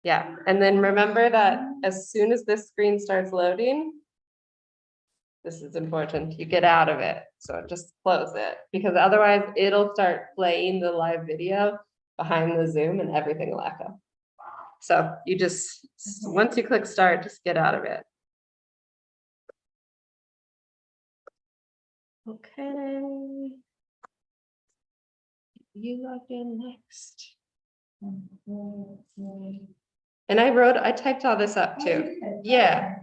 Yeah, and then remember that as soon as this screen starts loading, this is important, you get out of it. So just close it, because otherwise it'll start playing the live video behind the Zoom and everything will echo. So you just, once you click start, just get out of it. Okay. You log in next. And I typed all this up too. Yeah.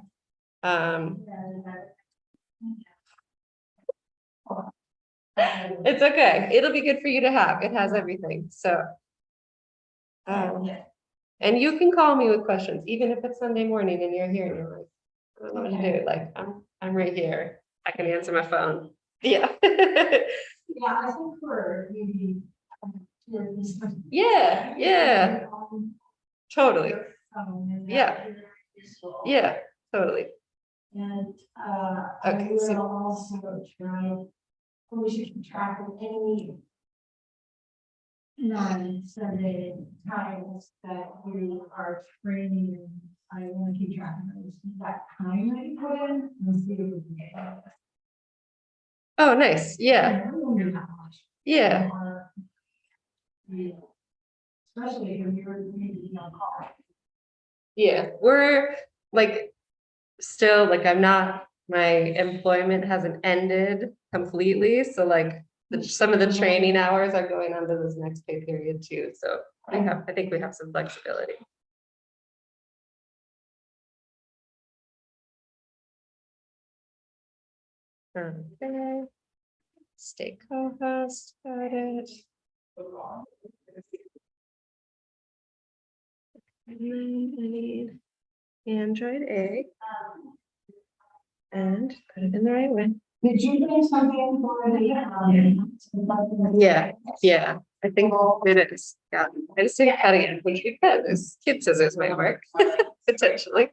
It's okay. It'll be good for you to have. It has everything. So. And you can call me with questions, even if it's Sunday morning and you're here and you're like, I don't know what to do. Like, I'm right here. I can answer my phone. Yeah. Yeah, I think for maybe. Yeah, yeah. Totally. Yeah. Yeah, totally. And Okay, I will so- also try, we should keep track of any non-Sunday times that we are training. I want to keep track of those, that time that you put in, and see if we can get that. Oh, nice. Yeah, I wonder how much. yeah. Yeah. Especially if you're maybe on call. Yeah, we're like, still, like, my employment hasn't ended completely, so like, some of the training hours are going on to this next pay period too, so I think we have some flexibility. Okay. Stay co-host, got it. And then I need Android A. And put it in the right way. Did you do something for the? Yeah, yeah, I think it is. Yeah, I just didn't cut it, which we could, this kid scissors might work, potentially.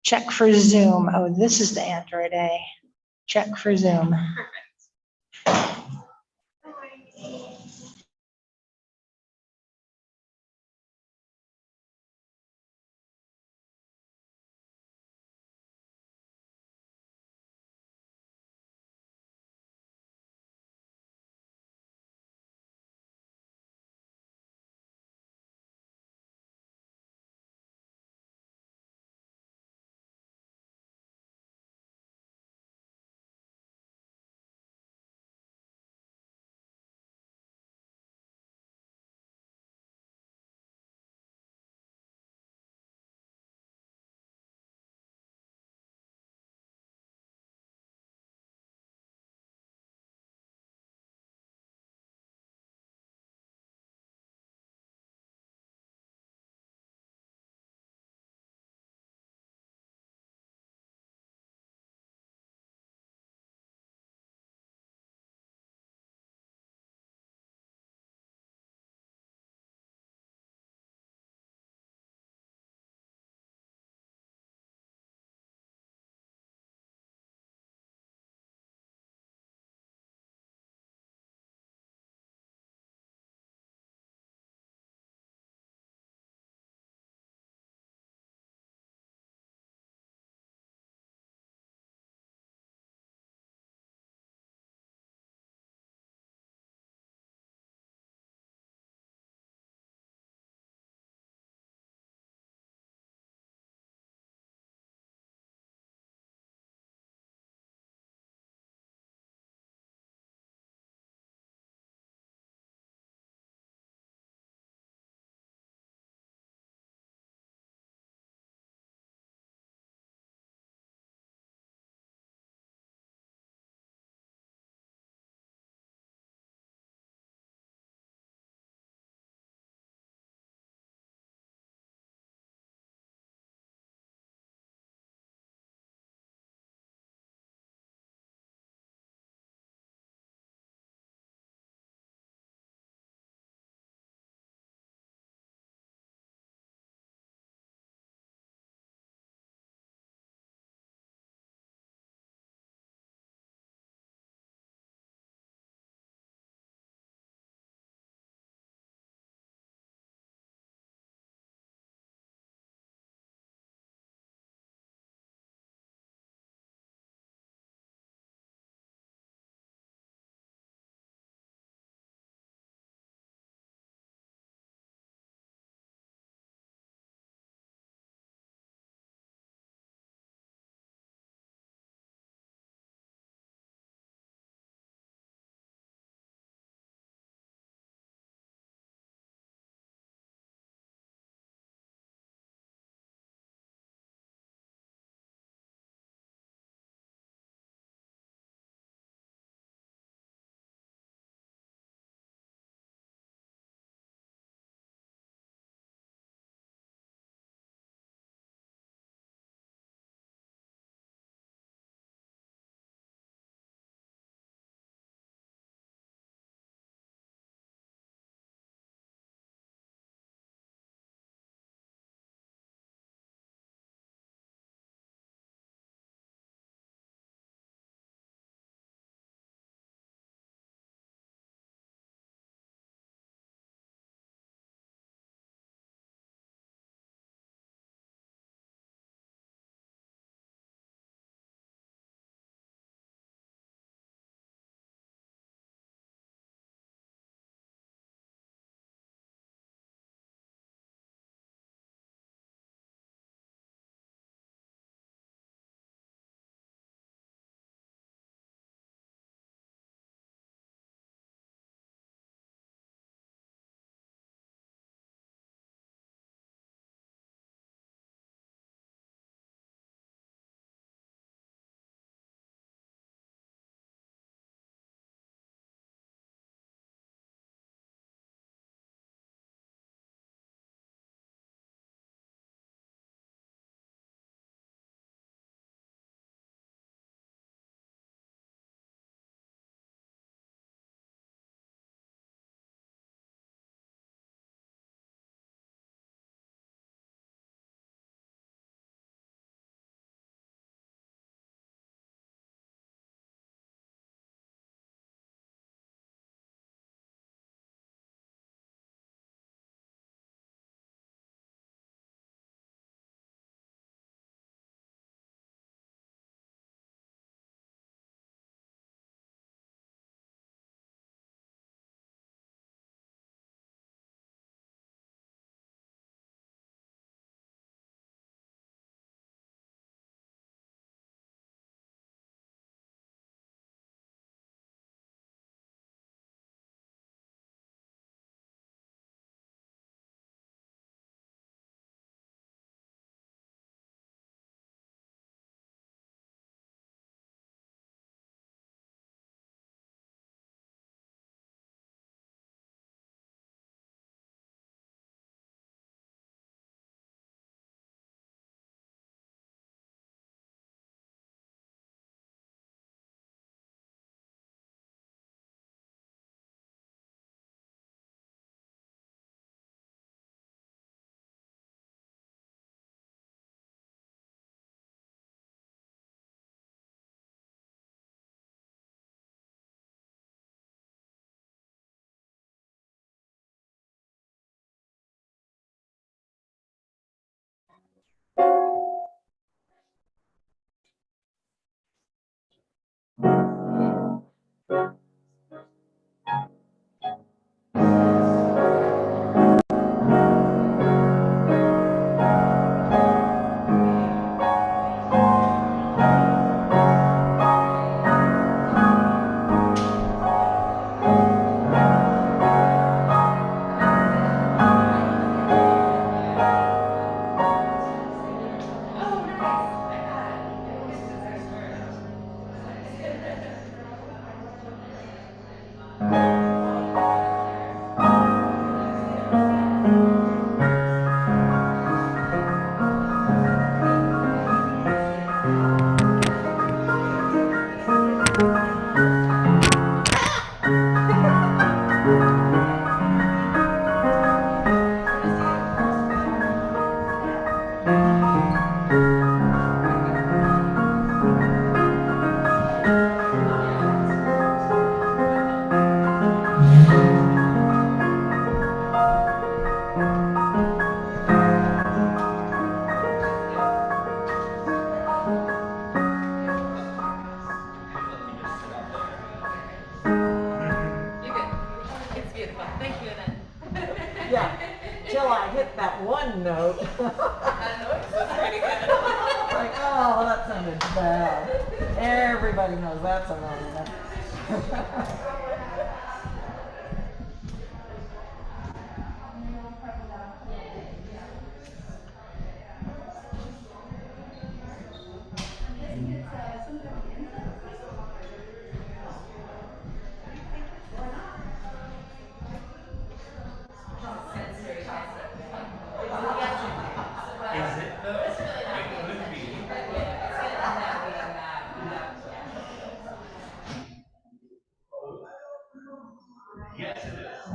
Check for Zoom. Oh, this is the Android A. Check for Zoom. one note. That noise was pretty good. Like, oh, that sounded bad. Everybody knows that's a wrong note. Is it though? It could be. Yes, it is.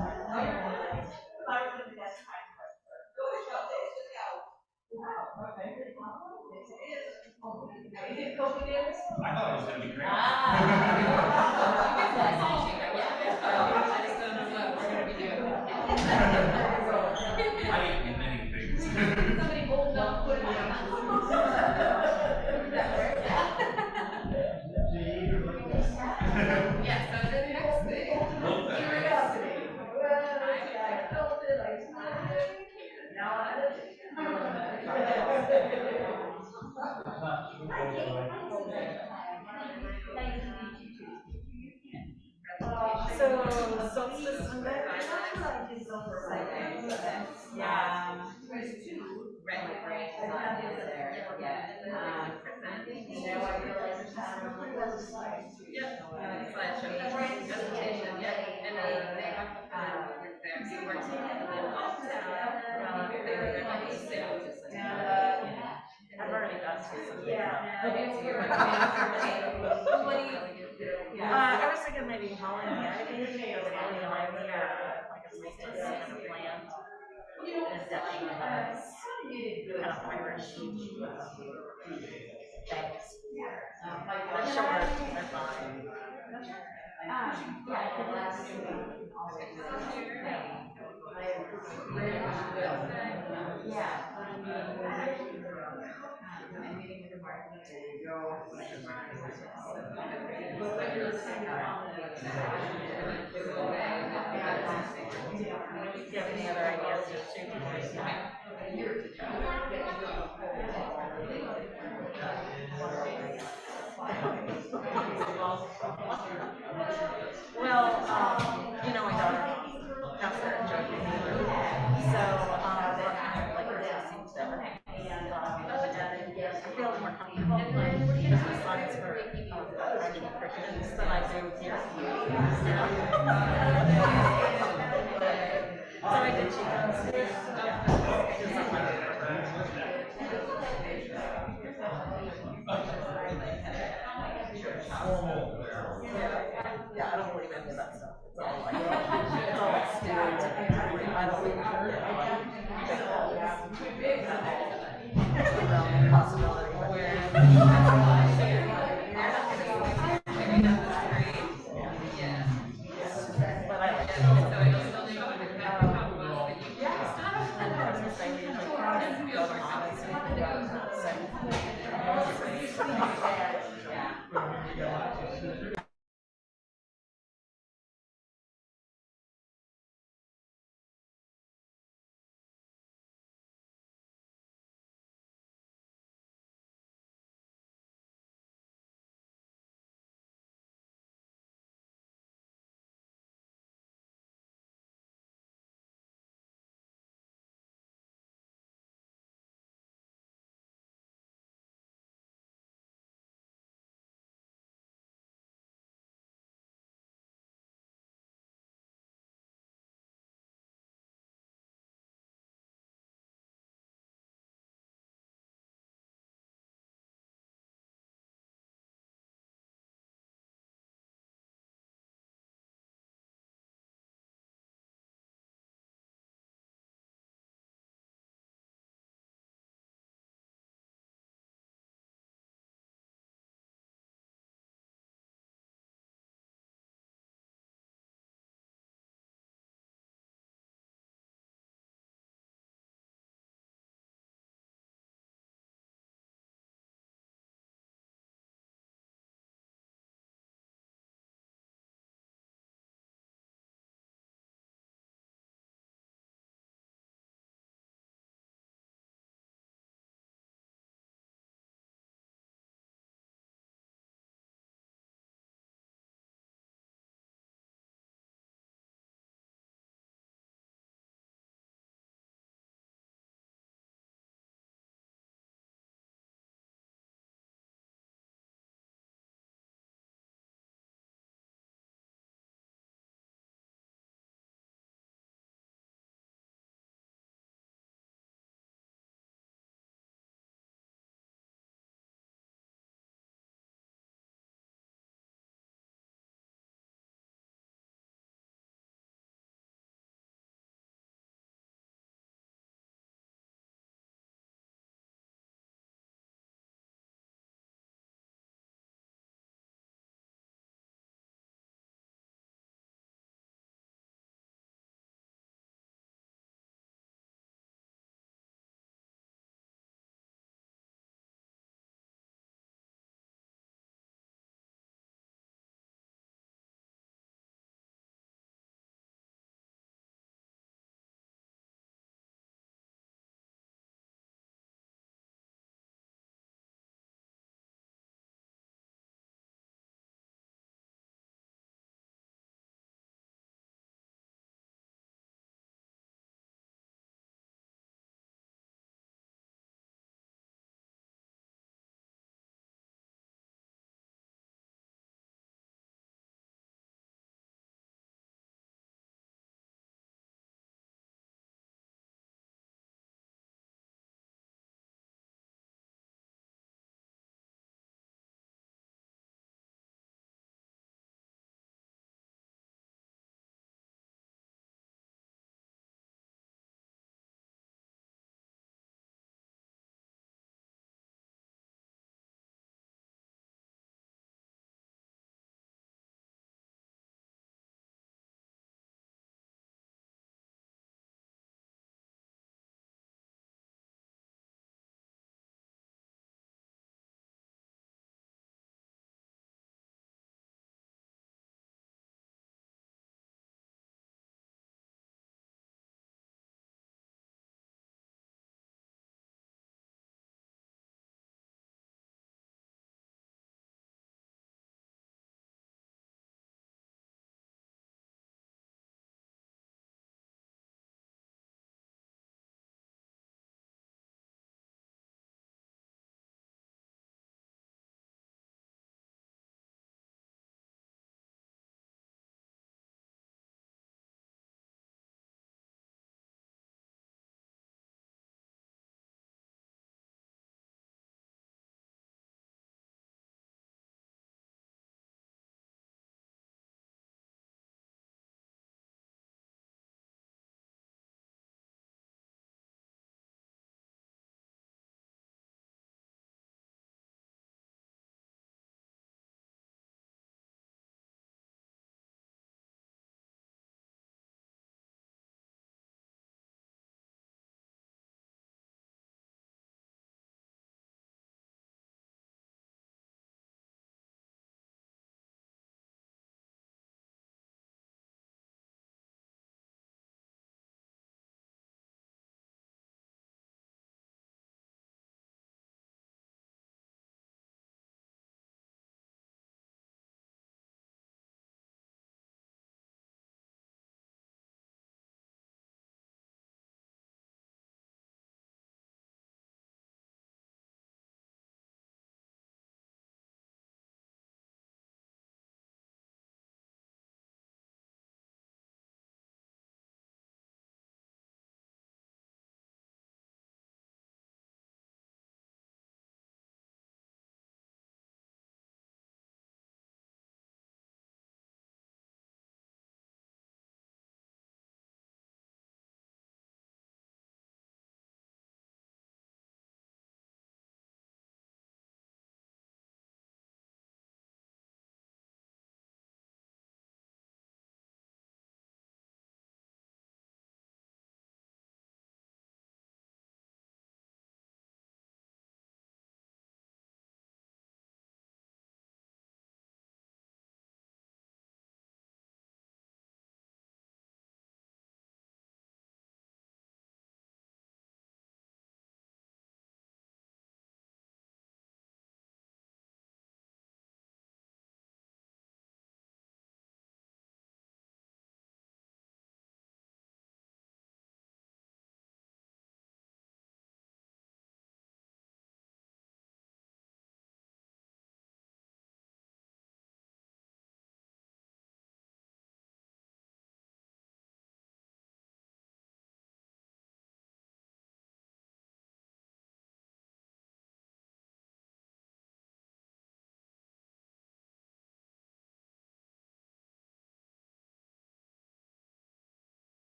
I thought it was gonna be great. I eat many things. Yeah, so the next thing. Love that. So, solstice Sunday? Yeah. I've already done some. I was thinking maybe Holland, maybe, or Holland, like a solstice kind of plant. And definitely has kind of Irish things. They're short, they're fine. Do you have any other ideas to Well, my daughter comes there and joking. So, we're kind of like discussing stuff. And, I feel more comfortable with the science for actual Christians than I do here. So I did cheat on Yeah, I don't believe any of that stuff. It's all like, it's all like stereotypes. I don't believe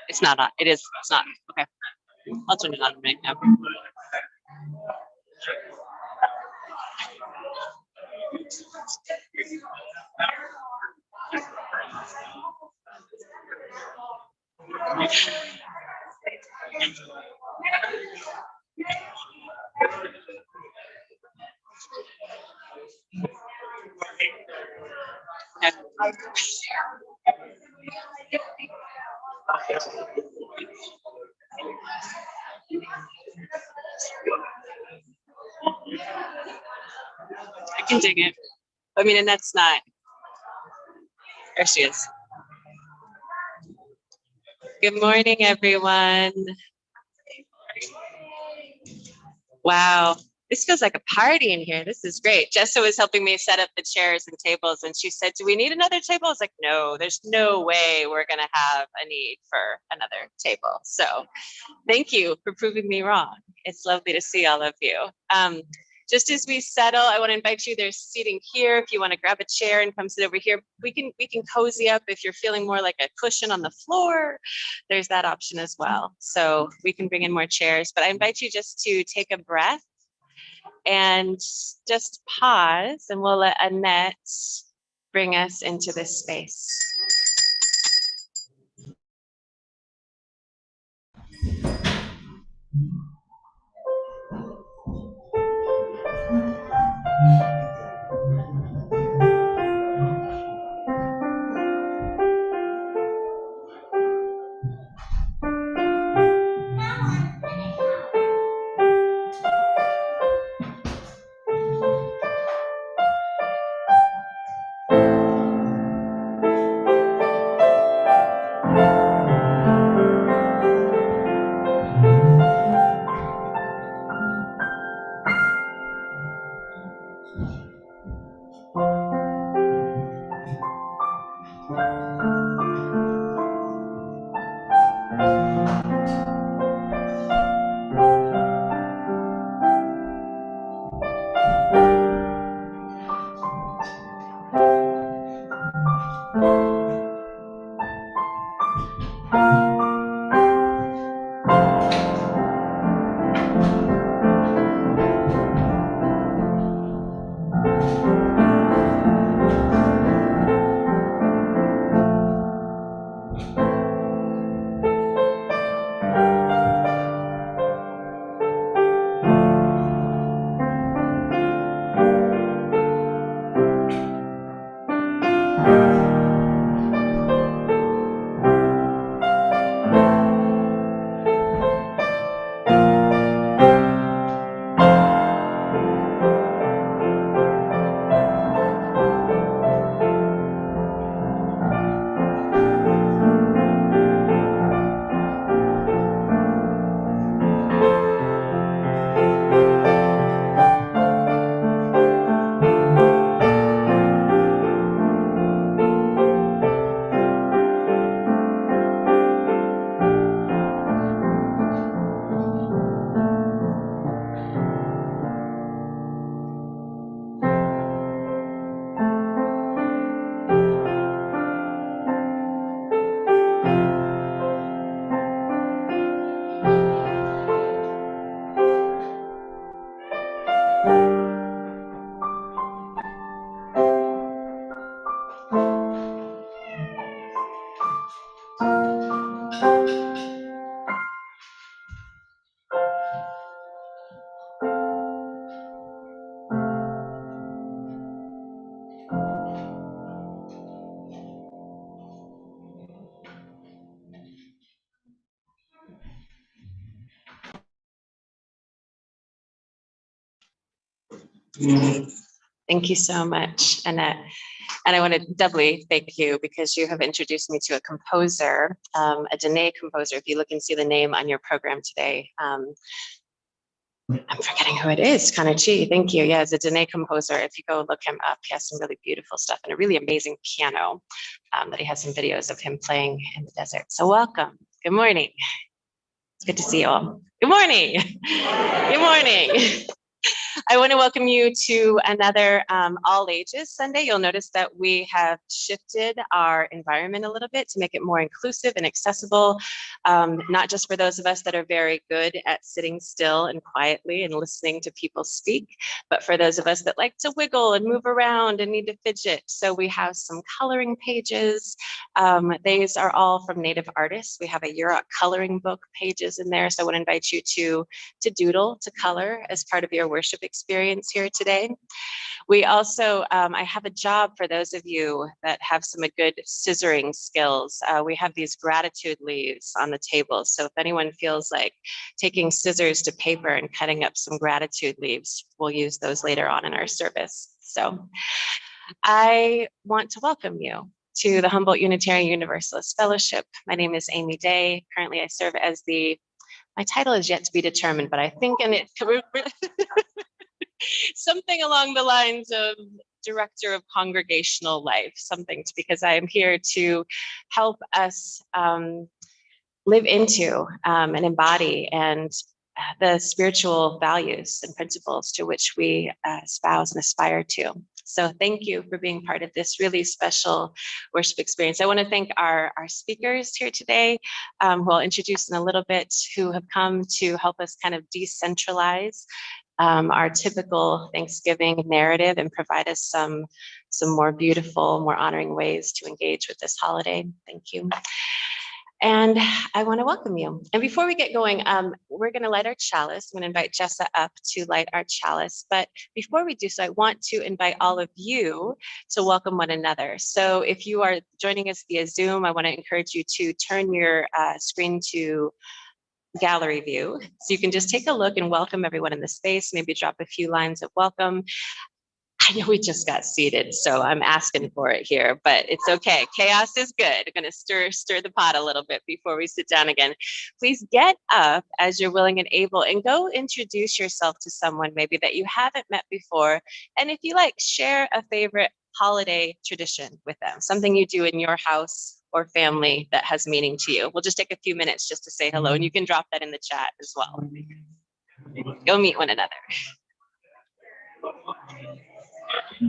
It's not on. It is. It's not. Okay. I'll turn it on right now. I can dig it. I mean, and that's not. There she is. Good morning, everyone. Wow, this feels like a party in here. This is great. Jessa was helping me set up the chairs and tables, and she said, "Do we need another table?" I was like, "No, there's no way we're gonna have a need for another table." So thank you for proving me wrong. It's lovely to see all of you. Just as we settle, I want to invite you. There's seating here. If you want to grab a chair and come sit over here, we can cozy up. If you're feeling more like a cushion on the floor, there's that option as well. So we can bring in more chairs. But I invite you just to take a breath and just pause, and we'll let Annette bring us into this space. Thank you so much, Annette. And I want to doubly thank you because you have introduced me to a composer, a Dene composer. If you look and see the name on your program today, I'm forgetting who it is, Kanachi. Thank you. Yeah, it's a Dene composer. If you go look him up, he has some really beautiful stuff and a really amazing piano that he has some videos of him playing in the desert. So welcome. Good morning. It's good to see you all. Good morning. Good morning. I want to welcome you to another All Ages Sunday. You'll notice that we have shifted our environment a little bit to make it more inclusive and accessible, not just for those of us that are very good at sitting still and quietly and listening to people speak, but for those of us that like to wiggle and move around and need to fidget. So we have some coloring pages. These are all from Native artists. We have a Yurok coloring book pages in there. So I want to invite you to doodle, to color as part of your worship experience here today. We also, I have a job for those of you that have some good scissoring skills. We have these gratitude leaves on the table. So if anyone feels like taking scissors to paper and cutting up some gratitude leaves, we'll use those later on in our service. So I want to welcome you to the Humboldt Unitarian Universalist Fellowship. My name is Amy Day. Currently I serve as my title is yet to be determined, but I think in it, something along the lines of Director of Congregational Life, because I am here to help us live into and embody and the spiritual values and principles to which we espouse and aspire to. So thank you for being part of this really special worship experience. I want to thank our speakers here today, who I'll introduce in a little bit, who have come to help us kind of decentralize our typical Thanksgiving narrative and provide us some more beautiful, more honoring ways to engage with this holiday. Thank you. And I want to welcome you. And before we get going, we're going to light our chalice. I'm going to invite Jessa up to light our chalice. But before we do so, I want to invite all of you to welcome one another. So if you are joining us via Zoom, I want to encourage you to turn your screen to gallery view. So you can just take a look and welcome everyone in the space, maybe drop a few lines of welcome. I know we just got seated, so I'm asking for it here, but it's okay. Chaos is good. I'm going to stir the pot a little bit before we sit down again. Please get up as you're willing and able and go introduce yourself to someone maybe that you haven't met before. And if you like, share a favorite holiday tradition with them, something you do in your house or family that has meaning to you. We'll just take a few minutes just to say hello, and you can drop that in the chat as well. Go meet one another.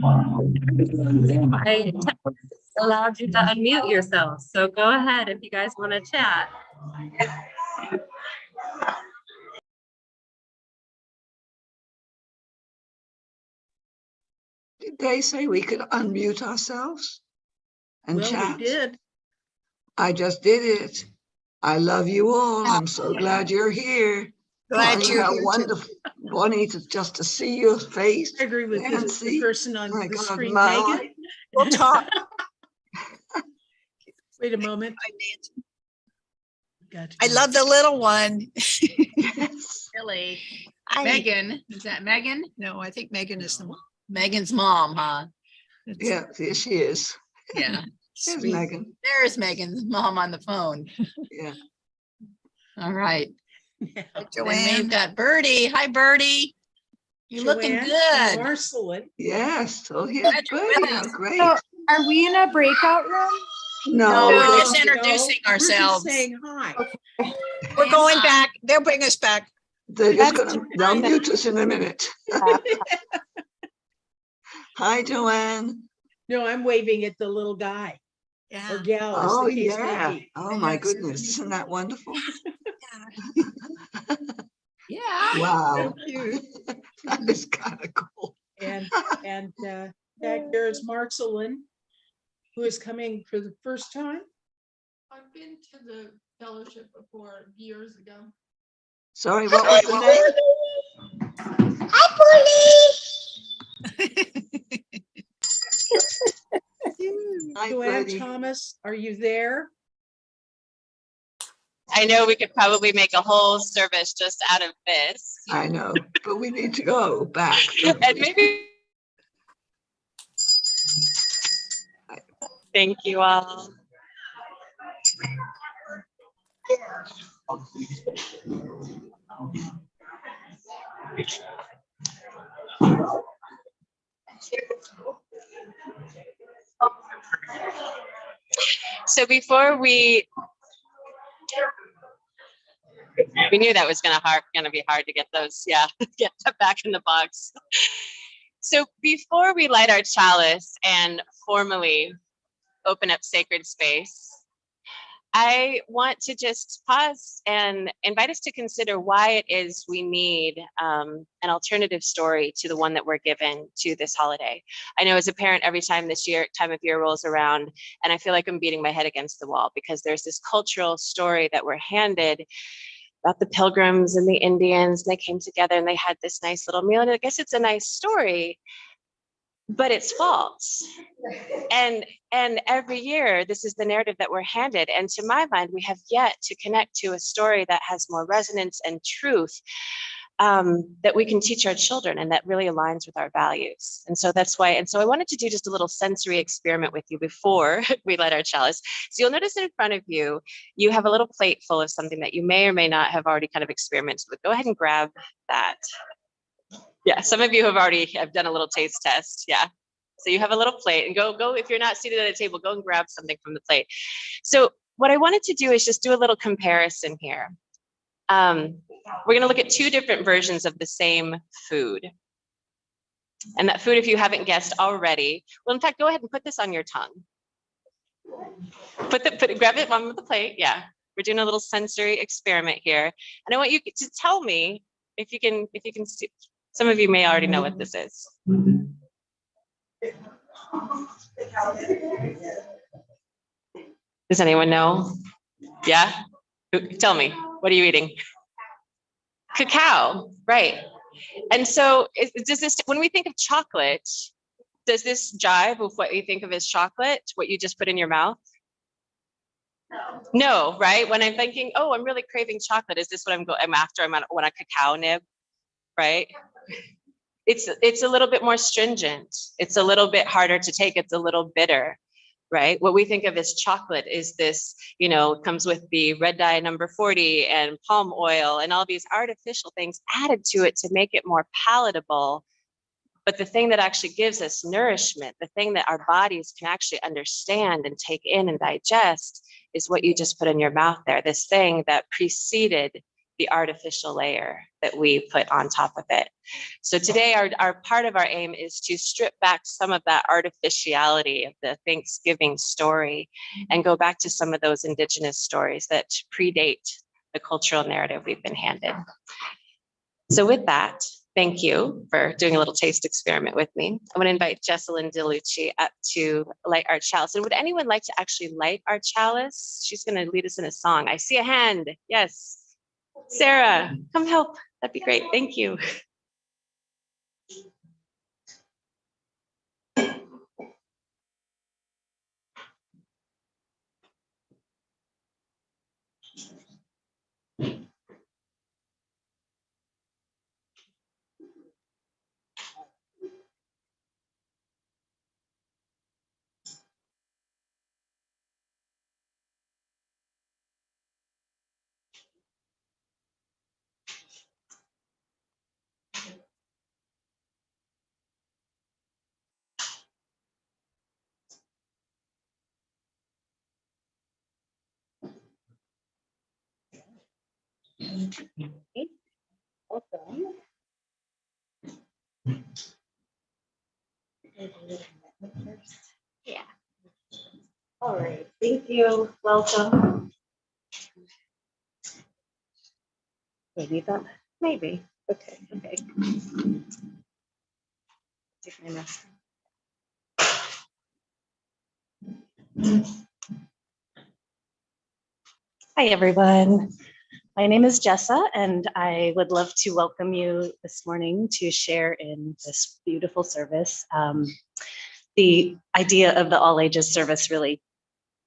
I allowed you to unmute yourself, so go ahead if you guys want to chat. Did they say we could unmute ourselves and chat? We did. I just did it. I love you all. I'm so glad you're here. Glad Bonnie, you're how here too. wonderful, Bonnie, just to see your face. I agree with you. Nancy, The person on my the God, screen, my Megan. life. We'll talk. Wait a moment. Gotcha. I love the little one. Yes. Really? Megan, is that Megan? No, I think Megan is the one. Megan's mom, huh? It's- Yeah, here she is. Yeah. There's Sweet. Megan. There's Megan's mom on the phone. Yeah. All right. Hi, Then Joanne. we've got Birdie. Hi, Birdie. You're looking Joanne good. and Marceline. Yes. So here's Glad you're Birdie. with How us. great. So are we in a breakout room? No, we're we're just introducing We're just ourselves. saying hi. We're going back. They'll bring us back. they're just That's gonna, they'll mute us in a minute. Hi, Joanne. No, I'm waving at the little guy or Yeah. gal. as Oh, the case may yeah. be. Oh, my Yes. goodness. Isn't that wonderful? Yeah. Wow. So cute. That is kind of cool. And back there is Marceline, who is coming for the first time. I've been to the fellowship before years ago. Sorry, what was the name? Hi, Joanne Freddie. Thomas, are you there? I know we could probably make a whole service just out of this. I know, but we need to go back. And maybe. Thank you all. So before we We knew that was gonna be hard to get those, yeah, get that back in the box. So before we light our chalice and formally open up sacred space, I want to just pause and invite us to consider why it is we need an alternative story to the one that we're given to this holiday. I know as a parent, every time time of year rolls around, and I feel like I'm beating my head against the wall because there's this cultural story that we're handed about the Pilgrims and the Indians, and they came together and they had this nice little meal. And I guess it's a nice story, but it's false. And every year, this is the narrative that we're handed. And to my mind, we have yet to connect to a story that has more resonance and truth that we can teach our children and that really aligns with our values. And so that's why, and so I wanted to do just a little sensory experiment with you before we light our chalice. So you'll notice in front of you, you have a little plate full of something that you may or may not have already kind of experimented with. Go ahead and grab that. Yeah, some of you have done a little taste test. Yeah. So you have a little plate and go, if you're not seated at a table, go and grab something from the plate. So what I wanted to do is just do a little comparison here. We're gonna look at two different versions of the same food. And that food, if you haven't guessed already, well, in fact, go ahead and put this on your tongue. Grab it on the plate, yeah. We're doing a little sensory experiment here. And I want you to tell me if you can see. Some of you may already know what this is. Does anyone know? Yeah? Tell me, what are you eating? Cacao, right. And so does this, when we think of chocolate, does this jive with what you think of as chocolate, what you just put in your mouth? No, right? When I'm thinking, oh, I'm really craving chocolate, is this what I'm after? I want a cacao nib, right? It's a little bit more stringent. It's a little bit harder to take. It's a little bitter, right? What we think of as chocolate is this, comes with the red dye number 40 and palm oil and all these artificial things added to it to make it more palatable. But the thing that actually gives us nourishment, the thing that our bodies can actually understand and take in and digest is what you just put in your mouth there, this thing that preceded the artificial layer that we put on top of it. So today, our part of our aim is to strip back some of that artificiality of the Thanksgiving story and go back to some of those indigenous stories that predate the cultural narrative we've been handed. So with that, thank you for doing a little taste experiment with me. I want to invite Jessalyn DeLucci up to light our chalice. And would anyone like to actually light our chalice? She's going to lead us in a song. I see a hand. Yes. Sarah, come help. That'd be great. Thank you. Welcome. Yeah. All right. Thank you. Welcome. Maybe that. Maybe. Okay. Okay. Take my mask. Hi, everyone. My name is Jessa, and I would love to welcome you this morning to share in this beautiful service. The idea of the all ages service really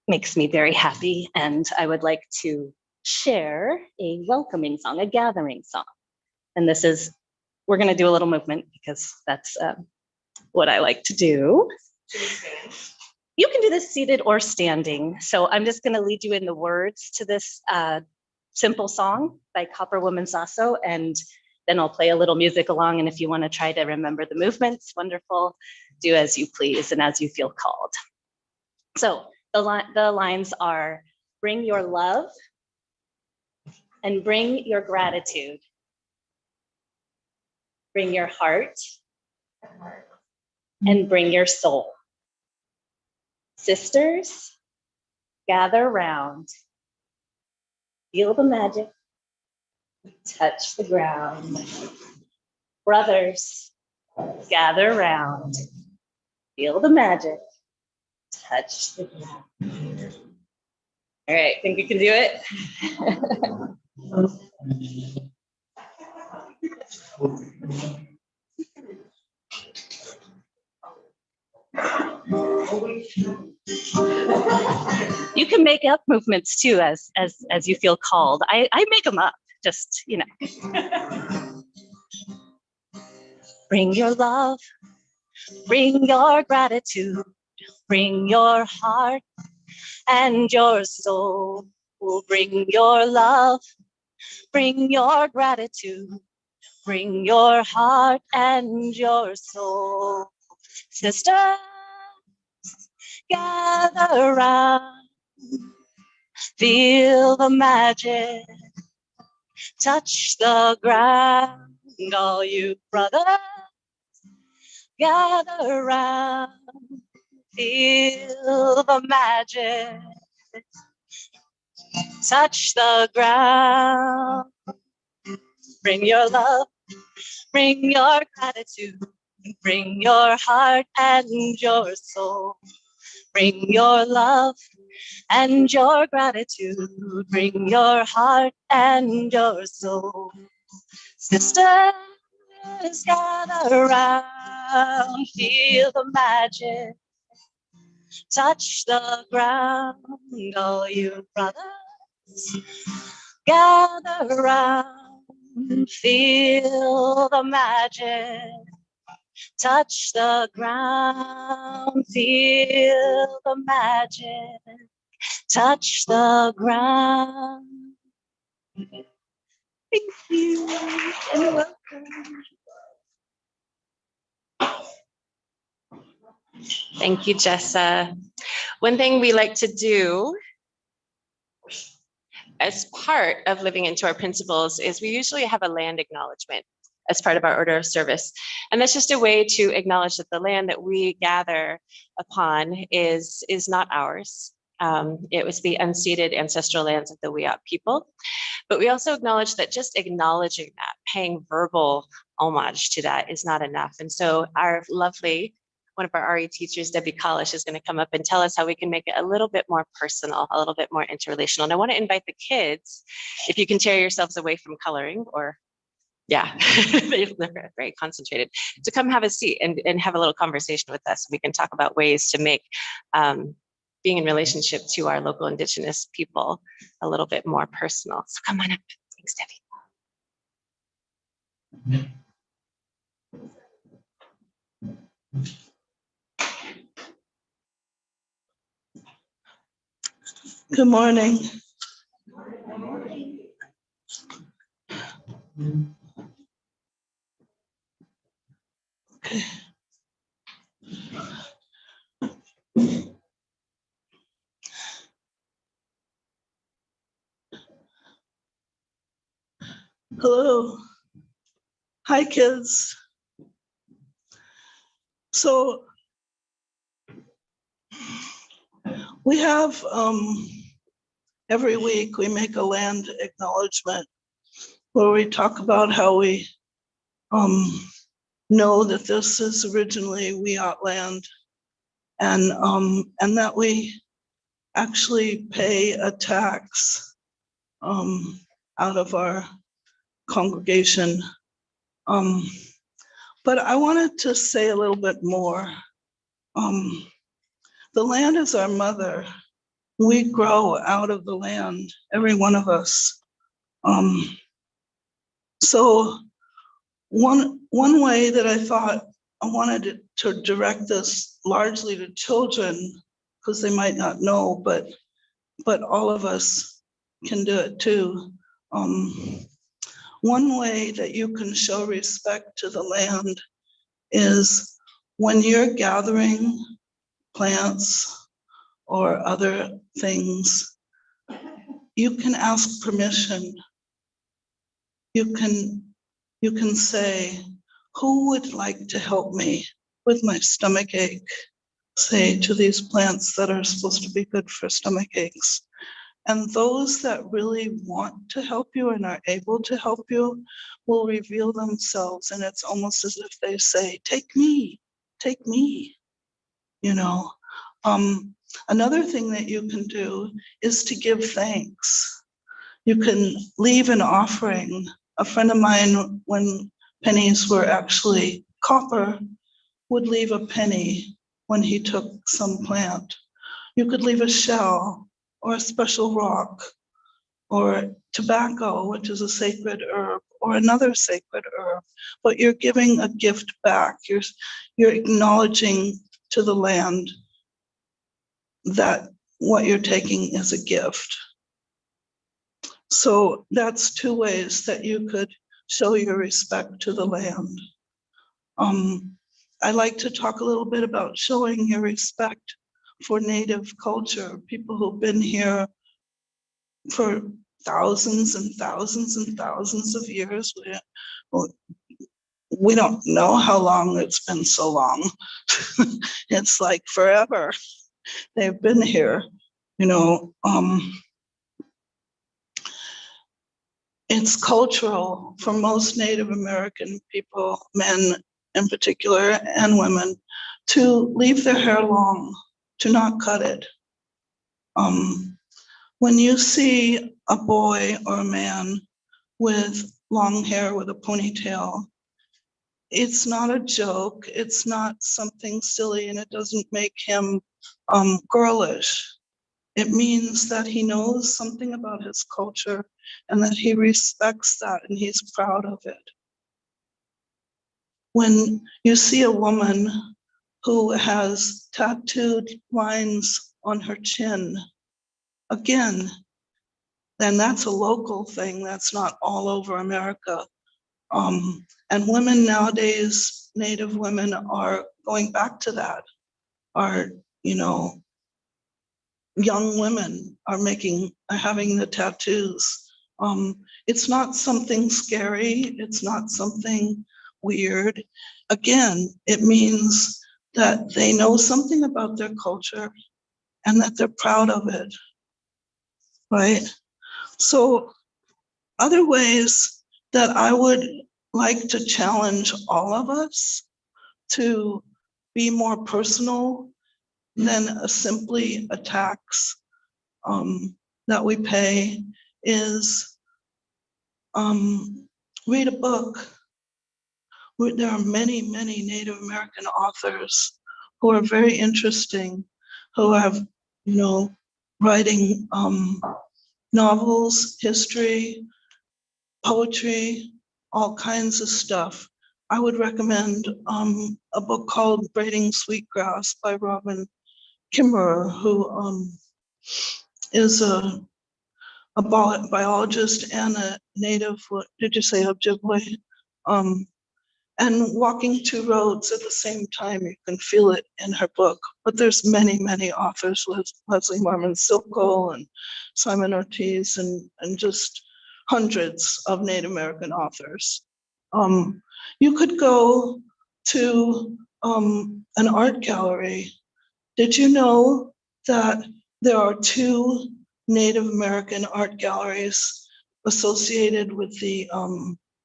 makes me very happy, and I would like to share a welcoming song, a gathering song. And this is, we're going to do a little movement because that's what I like to do. You can do this seated or standing. So I'm just going to lead you in the words to this simple song by Copper Woman Sasso, and then I'll play a little music along. And if you want to try to remember the movements, wonderful, do as you please and as you feel called. So the lines are: bring your love and bring your gratitude. Bring your heart and bring your soul. Sisters, gather round. Feel the magic. Touch the ground. Brothers, gather round. Feel the magic. Touch the ground. All right, think we can do it? You can make up movements too as you feel called. I make them up, just, you know. Bring your love, bring your gratitude, bring your heart and your soul. Bring your love, bring your gratitude, bring your heart and your soul. Sisters, gather round, feel the magic, touch the ground. All you brothers, gather round, feel the magic, touch the ground. Bring your love, bring your gratitude, bring your heart and your soul. Bring your love and your gratitude, bring your heart and your soul. Sisters, gather around, feel the magic, touch the ground. All you brothers, gather around, feel the magic, touch the ground, feel the magic, touch the ground. Thank you and welcome. Thank you, Jessa. One thing we like to do as part of living into our principles is we usually have a land acknowledgement as part of our order of service. And that's just a way to acknowledge that the land that we gather upon is not ours. It was the unceded ancestral lands of the Wiyot people. But we also acknowledge that just acknowledging that, paying verbal homage to that is not enough. And so our lovely, one of our RE teachers, Debbie Kalish, is going to come up and tell us how we can make it a little bit more personal, a little bit more interrelational. And I want to invite the kids, if you can tear yourselves away from coloring or yeah, they're very concentrated, to come have a seat and have a little conversation with us. We can talk about ways to make being in relationship to our local Indigenous people a little bit more personal. So come on up. Thanks, Debbie. Good morning. Hello. Hi, kids. So we have every week we make a land acknowledgement where we talk about how we know that this is originally Wiyot land and that we actually pay a tax out of our congregation. But I wanted to say a little bit more. The land is our mother. We grow out of the land, every one of us. So one way that I thought I wanted to direct this largely to children, because they might not know, but all of us can do it too. One way that you can show respect to the land is when you're gathering plants or other things, you can ask permission you can say, who would like to help me with my stomach ache? Say to these plants that are supposed to be good for stomach aches. And those that really want to help you and are able to help you will reveal themselves. And it's almost as if they say, take me, you know. Another thing that you can do is to give thanks. You can leave an offering. A friend of mine, when pennies were actually copper, would leave a penny when he took some plant. You could leave a shell or a special rock or tobacco, which is a sacred herb, or another sacred herb, but you're giving a gift back. You're acknowledging to the land that what you're taking is a gift. So that's two ways that you could show your respect to the land. I like to talk a little bit about showing your respect for Native culture, people who've been here for thousands and thousands and thousands of years. We don't know how long it's been so long. It's like forever. They've been here, you know. It's cultural for most Native American people, men in particular, and women, to leave their hair long, to not cut it. When you see a boy or a man with long hair with a ponytail, it's not a joke, it's not something silly, and it doesn't make him girlish. It means that he knows something about his culture and that he respects that and he's proud of it. When you see a woman who has tattooed lines on her chin, again, then that's a local thing, that's not all over America. And women nowadays, Native women are going back to that, are, you know, young women are having the tattoos. It's not something scary, it's not something weird. Again, it means that they know something about their culture and that they're proud of it, right? So other ways that I would like to challenge all of us to be more personal than simply a tax that we pay is read a book. There are many, many Native American authors who are very interesting, who have, you know, writing novels, history, poetry, all kinds of stuff. I would recommend a book called Braiding Sweetgrass by Robin Kimmerer, who is a biologist and a native, what did you say, Ojibwe? And walking two roads at the same time, you can feel it in her book. But there's many, many authors, Leslie Marmon Silko and Simon Ortiz, and just hundreds of Native American authors. You could go to an art gallery. Did you know that there are 2 Native American art galleries associated with the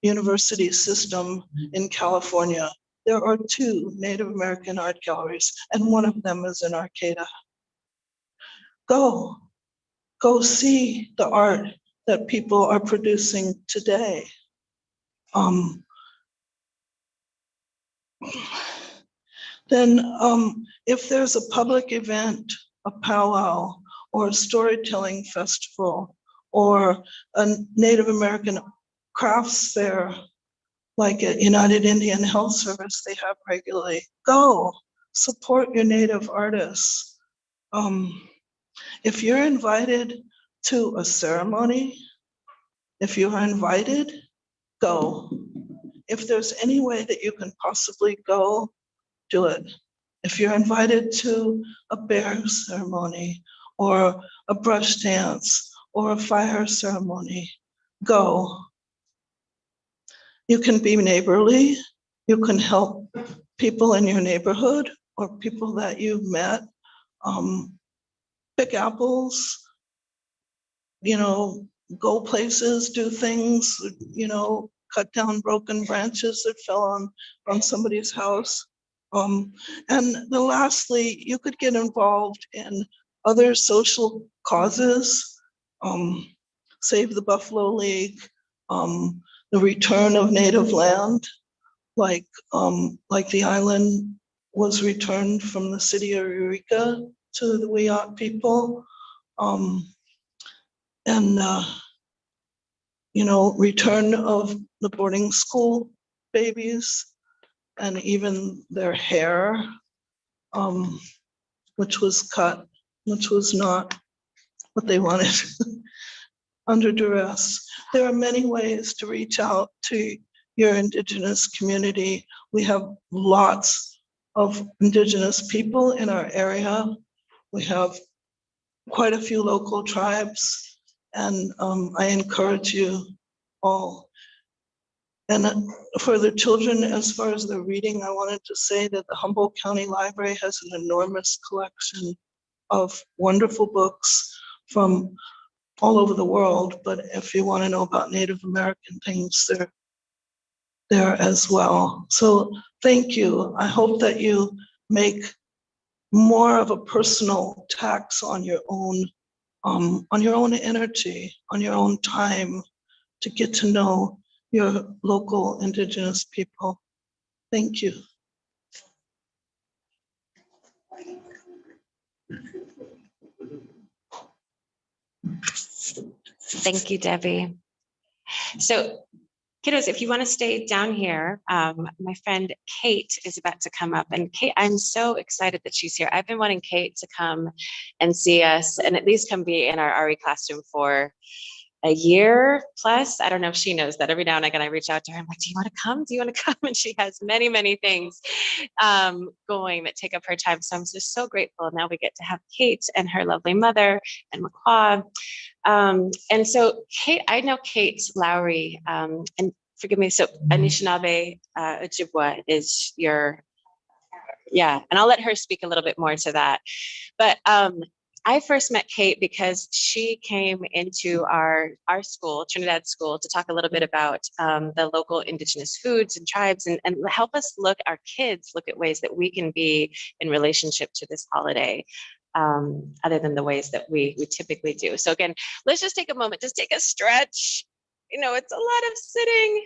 university system in California? There are 2 Native American art galleries, and one of them is in Arcata. Go see the art that people are producing today. Then if there's a public event, a powwow, or a storytelling festival, or a Native American crafts fair, like at United Indian Health Service they have regularly, go support your Native artists. If you're invited to a ceremony, if you are invited, go. If there's any way that you can possibly go, do it. If you're invited to a bear ceremony or a brush dance or a fire ceremony, go. you can be neighborly. You can help people in your neighborhood or people that you've met. Pick apples, go places, do things, cut down broken branches that fell on somebody's house. And then lastly, you could get involved in other social causes, Save the Buffalo League, the return of native land, like the island was returned from the city of Eureka to the Wiyot people. Return of the boarding school babies and even their hair, which was cut, which was not what they wanted under duress. There are many ways to reach out to your Indigenous community. We have lots of Indigenous people in our area. We have quite a few local tribes, and I encourage you all. And for the children, as far as the reading, I wanted to say that the Humboldt County Library has an enormous collection of wonderful books from all over the world. But if you want to know about Native American things, they're there as well. So thank you. I hope that you make more of a personal tax on your own energy, on your own time to get to know your local Indigenous people. Thank you. Thank you, Debbie. So kiddos, if you want to stay down here, my friend Kate is about to come up. And Kate, I'm so excited that she's here. I've been wanting Kate to come and see us and at least come be in our RE classroom for a year plus. I don't know if she knows that. Every now and again, I reach out to her. I'm like, do you want to come? Do you want to come? And she has many, many things going that take up her time. So I'm just so grateful. Now we get to have Kate and her lovely mother and Makwa. And so Kate, I know Kate Lowry, and forgive me, so Anishinaabe Ojibwa is your, yeah, and I'll let her speak a little bit more to that. But I first met Kate because she came into our school, Trinidad School, to talk a little bit about the local Indigenous foods and tribes and help us our kids look at ways that we can be in relationship to this holiday, other than the ways that we typically do. So again, let's just take a moment, just take a stretch. It's a lot of sitting.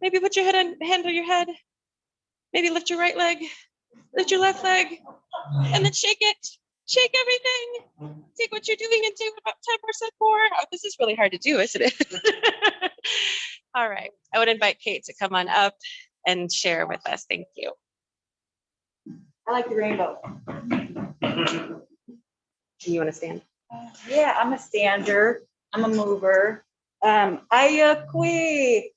Maybe put your hand on your head. Maybe lift your right leg, lift your left leg, and then shake it. Shake everything. Take what you're doing and do about 10% more. Oh, this is really hard to do, isn't it? All right. I would invite Kate to come on up and share with us. Thank you. I like the rainbow. You want to stand? Yeah, I'm a stander. I'm a mover. Ayakwi.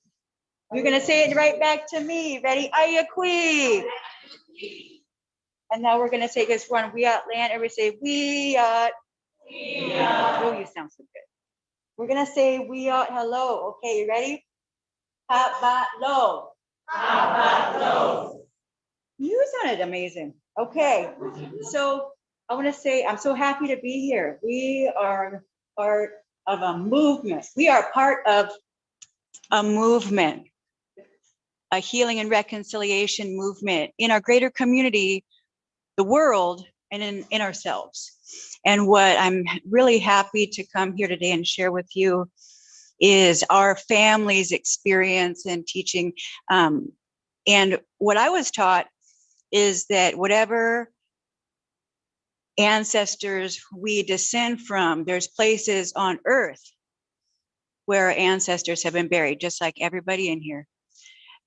You're going to say it right back to me. Ready? Ayakwi. And now we're going to say this one. Wiyot land. Everybody say Wiyot. Oh, you sound so good. We're going to say Wiyot hello. Okay, you ready? Habatlo. Habatlo. You sounded amazing. Okay, so I want to say I'm so happy to be here. We are part of a movement. We are part of a movement, a healing and reconciliation movement in our greater community, the world, and in ourselves. And what I'm really happy to come here today and share with you is our family's experience in teaching. And what I was taught is that whatever ancestors we descend from, there's places on earth where our ancestors have been buried, just like everybody in here.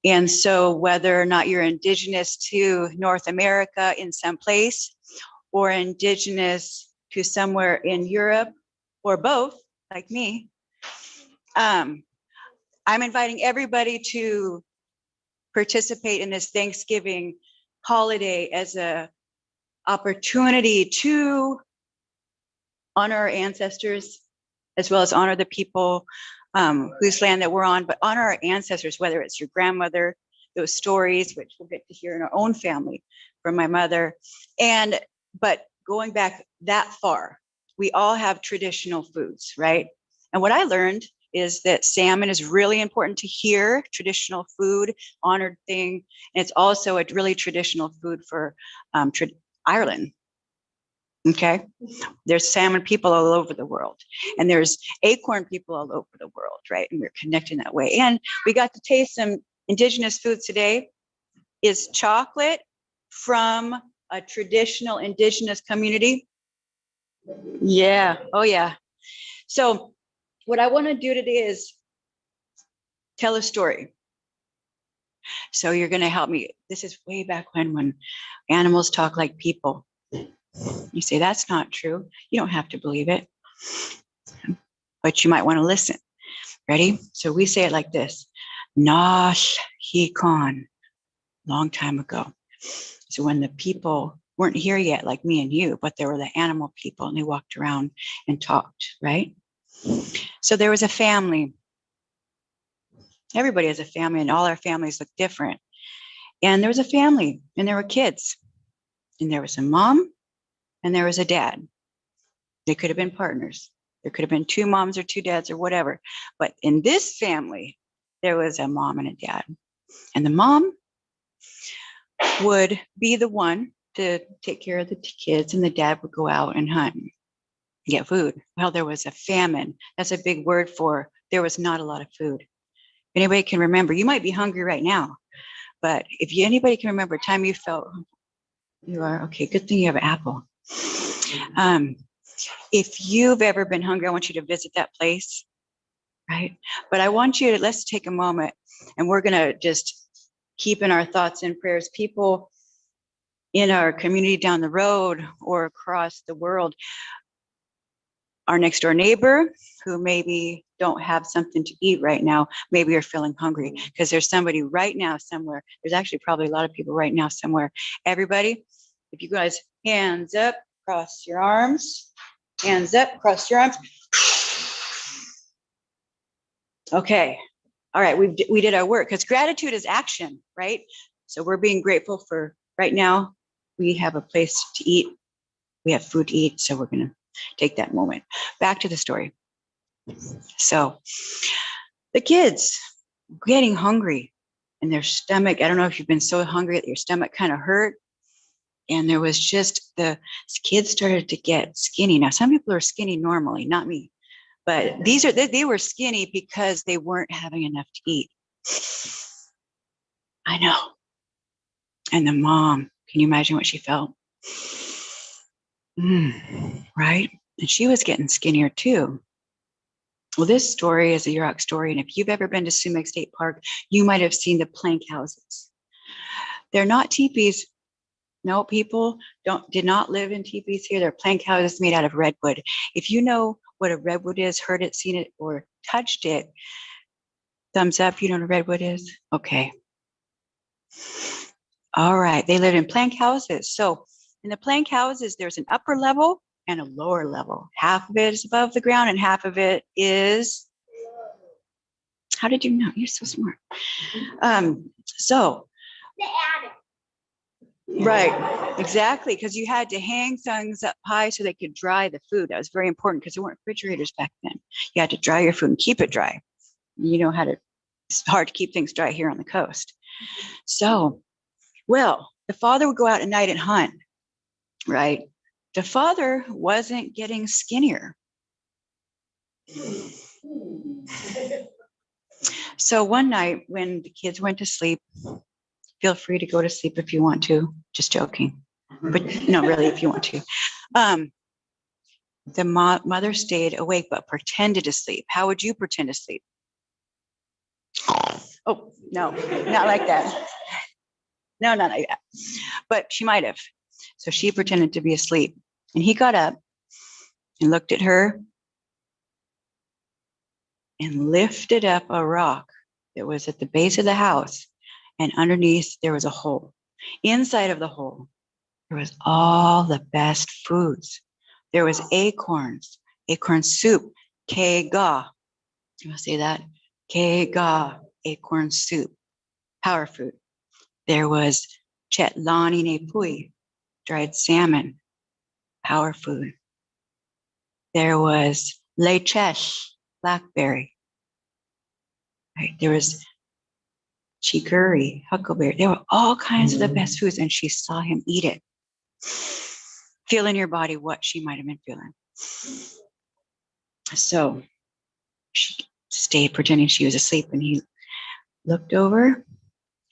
And so whether or not you're indigenous to North America in some place or indigenous to somewhere in Europe or both, like me, I'm inviting everybody to participate in this Thanksgiving holiday as a opportunity to honor our ancestors, as well as honor the people whose land that we're on, but honor our ancestors, whether it's your grandmother, those stories, which we'll get to hear in our own family from my mother. But going back that far, we all have traditional foods, right? And what I learned is that salmon is really important to hear, traditional food, honored thing. And it's also a really traditional food for Ireland. Okay, there's salmon people all over the world, and there's acorn people all over the world, right? And we're connecting that way. And we got to taste some indigenous foods today. Is chocolate from a traditional indigenous community? Yeah, oh yeah. So what I want to do today is tell a story. So you're going to help me. This is way back when animals talk like people. You say, that's not true. You don't have to believe it, but you might want to listen. Ready? So we say it like this. Nash he con, long time ago. So when the people weren't here yet, like me and you, but there were the animal people and they walked around and talked, right? So there was a family. Everybody has a family and all our families look different. And there was a family and there were kids. And there was a mom and there was a dad. They could have been partners. There could have been two moms or two dads or whatever. But in this family, there was a mom and a dad. And the mom would be the one to take care of the kids, and the dad would go out and hunt and get food. Well, there was a famine. That's a big word for there was not a lot of food. If anybody can remember, you might be hungry right now, but if anybody can remember a time you felt, you are, okay, good thing you have an apple. If you've ever been hungry, I want you to visit that place, right? But I want you to, let's take a moment and we're gonna just keep in our thoughts and prayers people in our community down the road or across the world, our next door neighbor who maybe don't have something to eat right now, maybe you're feeling hungry because there's somebody right now somewhere. There's actually probably a lot of people right now somewhere. Everybody, if you guys hands up, cross your arms, hands up, cross your arms. Okay. All right, we did our work because gratitude is action, right? So we're being grateful for right now. We have a place to eat. We have food to eat. So we're going to take that moment. Back to the story. So the kids getting hungry and their stomach, I don't know if you've been so hungry that your stomach kind of hurt. And there was just the kids started to get skinny. Now, some people are skinny normally, not me. But they were skinny because they weren't having enough to eat. I know. And the mom, can you imagine what she felt? Right? And she was getting skinnier too. Well, this story is a Yurok story. And if you've ever been to Sumac State Park, you might have seen the plank houses. They're not teepees. No, people did not live in teepees here. They're plank houses made out of redwood. If you know what a redwood is, heard it, seen it, or touched it, thumbs up, you know what a redwood is? Okay. All right, they lived in plank houses. So in the plank houses, there's an upper level and a lower level. Half of it is above the ground and half of it is, how did you know? You're so smart. Right, exactly, because you had to hang things up high so they could dry the food. That was very important because there weren't refrigerators back then. You had to dry your food and keep it dry. You know how to, it's hard to keep things dry here on the coast. So, well, the father would go out at night and hunt, right? The father wasn't getting skinnier. So one night when the kids went to sleep, feel free to go to sleep if you want to, just joking, but no, really, if you want to. The mother stayed awake, but pretended to sleep. How would you pretend to sleep? Oh, no, not like that. No, not like that. But she might have. So she pretended to be asleep. And he got up and looked at her and lifted up a rock that was at the base of the house. And underneath there was a hole. Inside of the hole, there was all the best foods. There was acorns, acorn soup, kega, I'll say that. Kega, acorn soup, power food. There was chetlani ne pui, dried salmon, power food. There was lechesh, blackberry. Right? There was chicory, huckleberry. There were all kinds of the best foods, and she saw him eat it. Feel in your body what she might have been feeling. So she stayed pretending she was asleep, and he looked over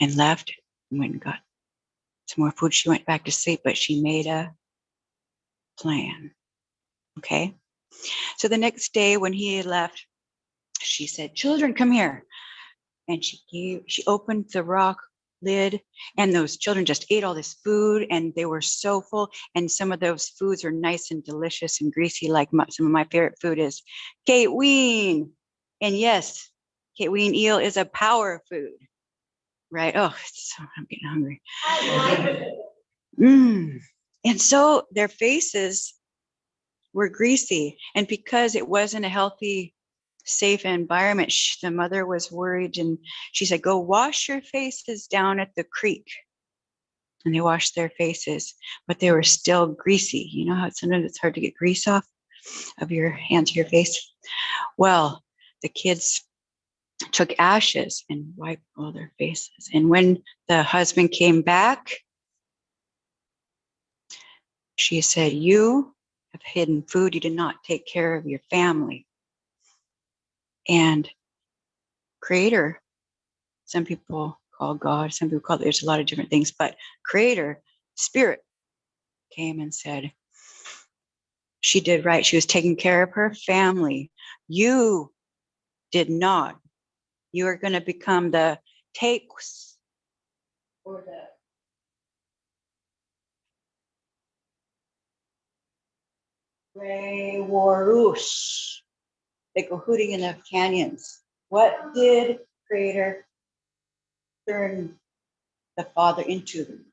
and left and went and got some more food. She went back to sleep, but she made a plan. Okay. So the next day when he had left, she said, "Children, come here." And she opened the rock lid, and those children just ate all this food, and they were so full. And some of those foods are nice and delicious and greasy, like some of my favorite food is Kate Ween. And yes, Kate Ween eel is a power food, right? Oh, I'm getting hungry. And so their faces were greasy, and because it wasn't a healthy, safe environment, the mother was worried, and she said, "Go wash your faces down at the creek." And they washed their faces, but they were still greasy. You know how sometimes it's hard to get grease off of your hands or your face? Well, the kids took ashes and wiped all their faces. And when the husband came back, she said, "You have hidden food. You did not take care of your family." And Creator, some people call God, some people call, there's a lot of different things, but Creator, Spirit, came and said, she did right. She was taking care of her family. You did not. You are going to become the takes or the Ray Warush. They go hooting in the canyons. What did Creator turn the father into?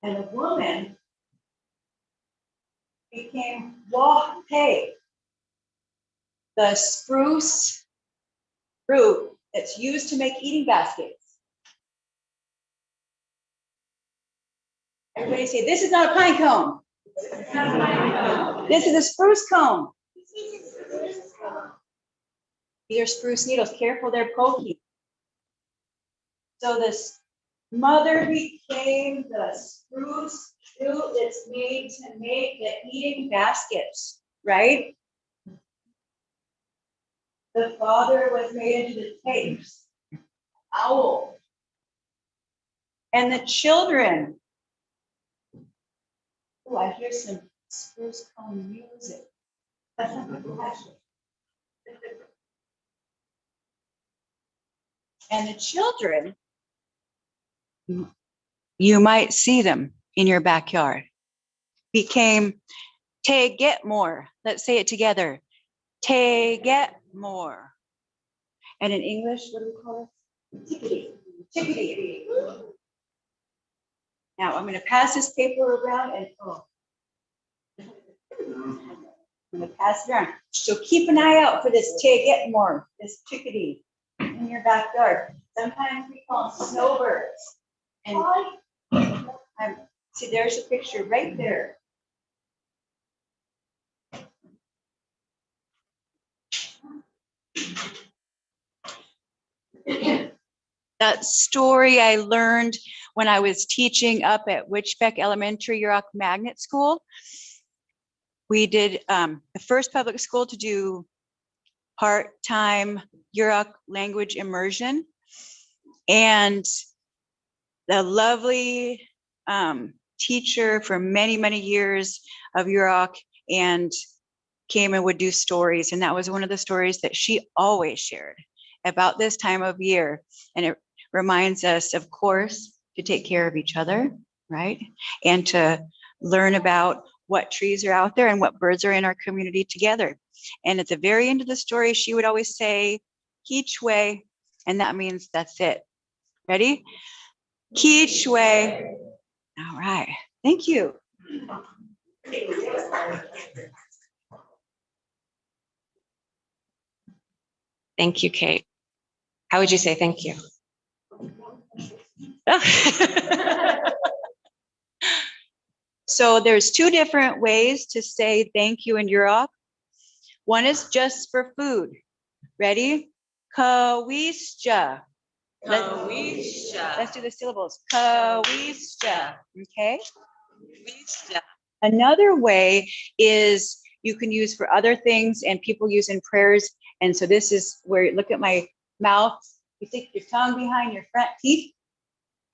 And the woman became Wahe, the spruce fruit that's used to make eating baskets. Everybody say, "This is not a pine cone. This is a spruce cone." These are spruce needles. Careful, they're pokey. So this mother became the spruce fruit that's made to make the eating baskets, right? The father was made into the tapes, owl. And the children. Oh, I hear some spruce cone music. And the children, you might see them in your backyard, became Te Get More. Let's say it together. Te Get More. And in English, what do we call it? Tickety. Tickety. Now I'm going to pass this paper around and I'm going to pass it around. So keep an eye out for this Te Get More, this chickadee in your backyard. Sometimes we call them snowbirds. And see, there's a picture right there. That story I learned when I was teaching up at Witchbeck Elementary Yurok Magnet School. We did the first public school to do part-time Yurok language immersion. And the lovely teacher for many, many years of Yurok and came and would do stories. And that was one of the stories that she always shared about this time of year. And it reminds us, of course, to take care of each other, right? And to learn about what trees are out there and what birds are in our community together. And at the very end of the story, she would always say, Kichwe, and that means that's it. Ready? Kichwe. All right, thank you. Thank you, Kate. How would you say thank you? So there's two different ways to say thank you in Yurok. One is just for food. Ready? Kawisja. Let's do the syllables. Kawisja. Okay. Another way is you can use for other things and people use in prayers. And so this is where you look at my mouth. You stick your tongue behind your front teeth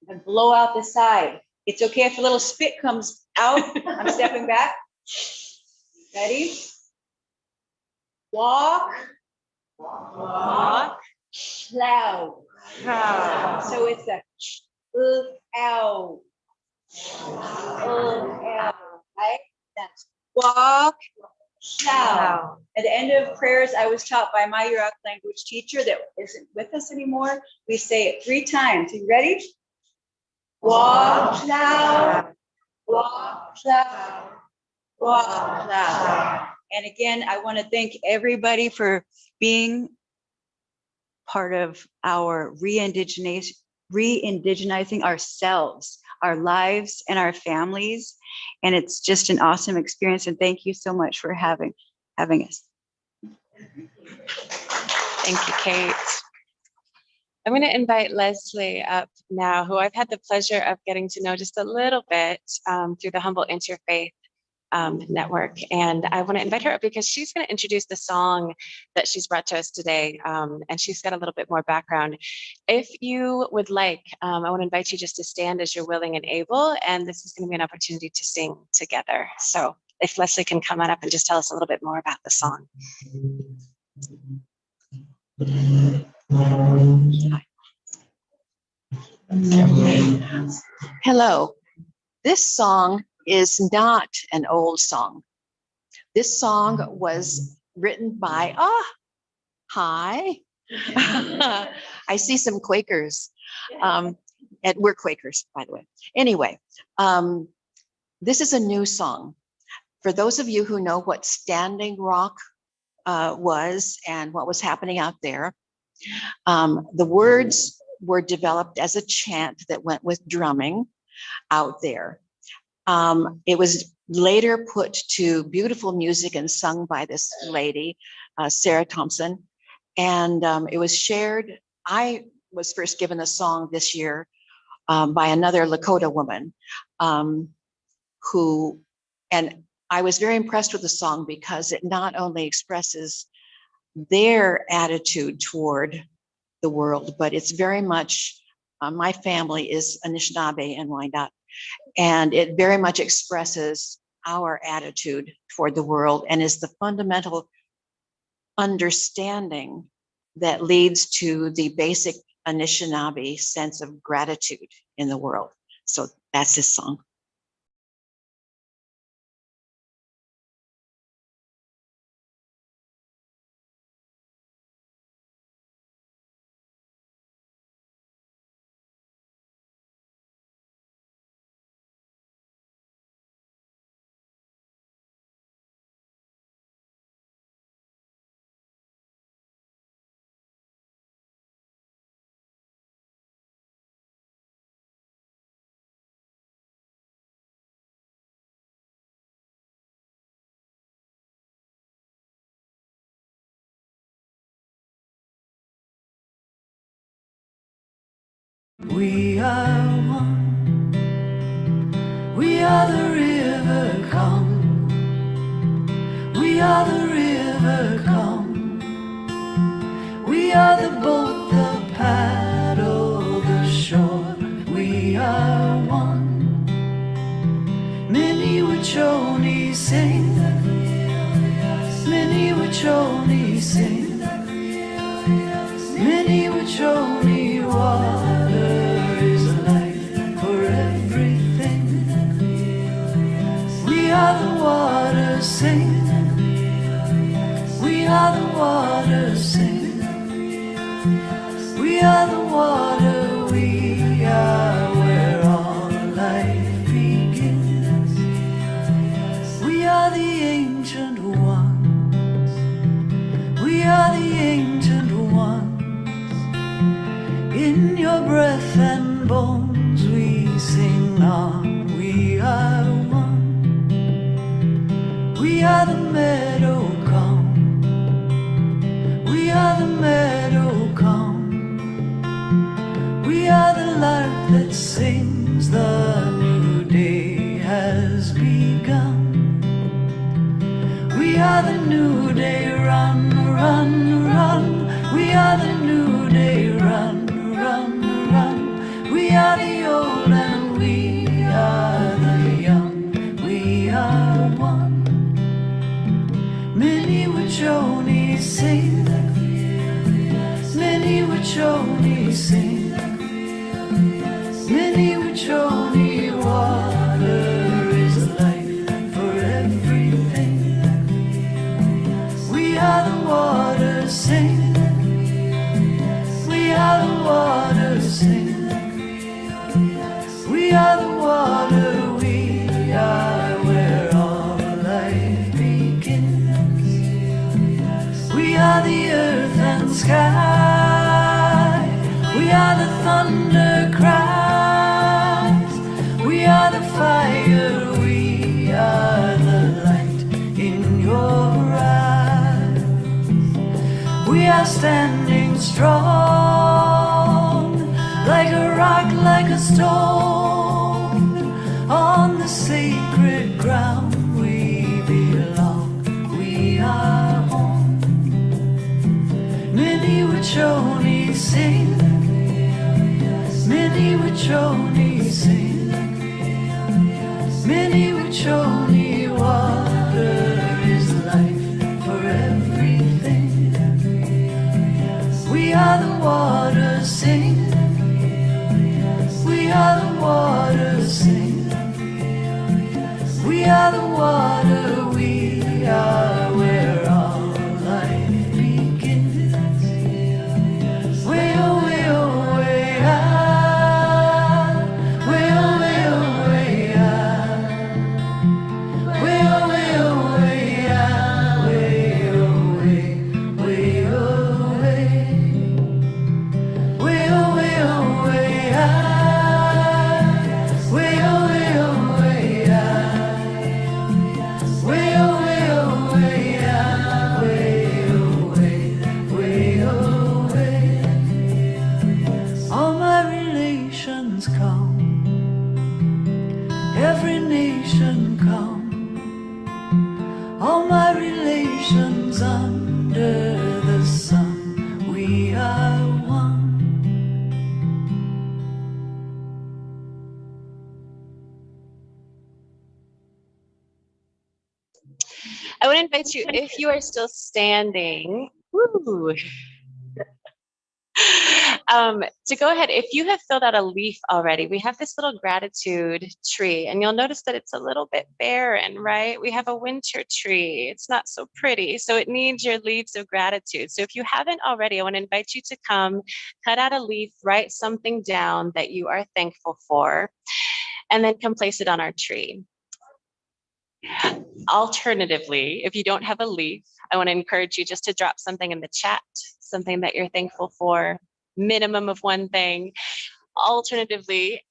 and blow out the side. It's okay if a little spit comes out. I'm stepping back. Ready? Walk. Walk. Cloud. So it's a out. Right? That's walk. Cloud. At the end of prayers, I was taught by my Yurok language teacher that isn't with us anymore. We say it 3 times. You ready? Walk cloud, walk cloud, walk cloud. And again, I want to thank everybody for being part of our re-indigenizing ourselves, our lives, and our families. And it's just an awesome experience. And thank you so much for having us. Thank you, Kate. I'm going to invite Leslie up now, who I've had the pleasure of getting to know just a little bit through the Humble Interfaith Network. And I want to invite her up because she's going to introduce the song that she's brought to us today. And she's got a little bit more background. If you would like, I want to invite you just to stand as you're willing and able. And this is going to be an opportunity to sing together. So if Leslie can come on up and just tell us a little bit more about the song. Hello. This song is not an old song. This song was written by, hi. I see some Quakers. And we're Quakers, by the way. Anyway, this is a new song. For those of you who know what Standing Rock was and what was happening out there, the words were developed as a chant that went with drumming out there. It was later put to beautiful music and sung by this lady, Sarah Thompson. And it was shared. I was first given a song this year by another Lakota woman and I was very impressed with the song because it not only expresses their attitude toward the world, but it's very much, my family is Anishinaabe and Wyandot, and it very much expresses our attitude toward the world and is the fundamental understanding that leads to the basic Anishinaabe sense of gratitude in the world. So that's this song. We are one, we are the river come, we are the river come, we are the boat, the paddle, the shore, we are one. Many Wachoni sing, many Wachoni sing, many Wachoni water. We are the water, sing. We are the water, sing. We are the water, we are where all life begins. We are the ancient ones. We are the ancient ones. sing. Many which only sing. Many which only water is life for everything. We are the water, sing. We are the water, sing. We are the water, we are where all life begins. We are the earth and sky. We are the thunder cries. We are the fire. We are the light in your eyes. We are standing strong, like a rock, like a stone, on the sacred ground we belong. We are home. Many which only sing. Many which only sing. Many which only water is life for everything. We are the water, sing. We are the water, sing. We are the water, we are where all life begins. Way oh, way oh, way ah. Way oh, way oh, way ah. Way oh, way oh, way ah. Way oh, way, way oh, way. Way oh, way oh, way ah. Way oh, way oh, way ah. Way oh, way oh, way ah. Way oh, way, way oh, way. All my relations come, every nation come. All my relations under the sun, we are one. I would invite you, if you are still standing, woo, to go ahead. If you have filled out a leaf already, we have this little gratitude tree, and you'll notice that it's a little bit barren, right? We have a winter tree. It's not so pretty, so it needs your leaves of gratitude. So if you haven't already, I want to invite you to come, cut out a leaf, write something down that you are thankful for, and then come place it on our tree. Alternatively, if you don't have a leaf, I want to encourage you just to drop something in the chat, something that you're thankful for, minimum of one thing. Alternatively,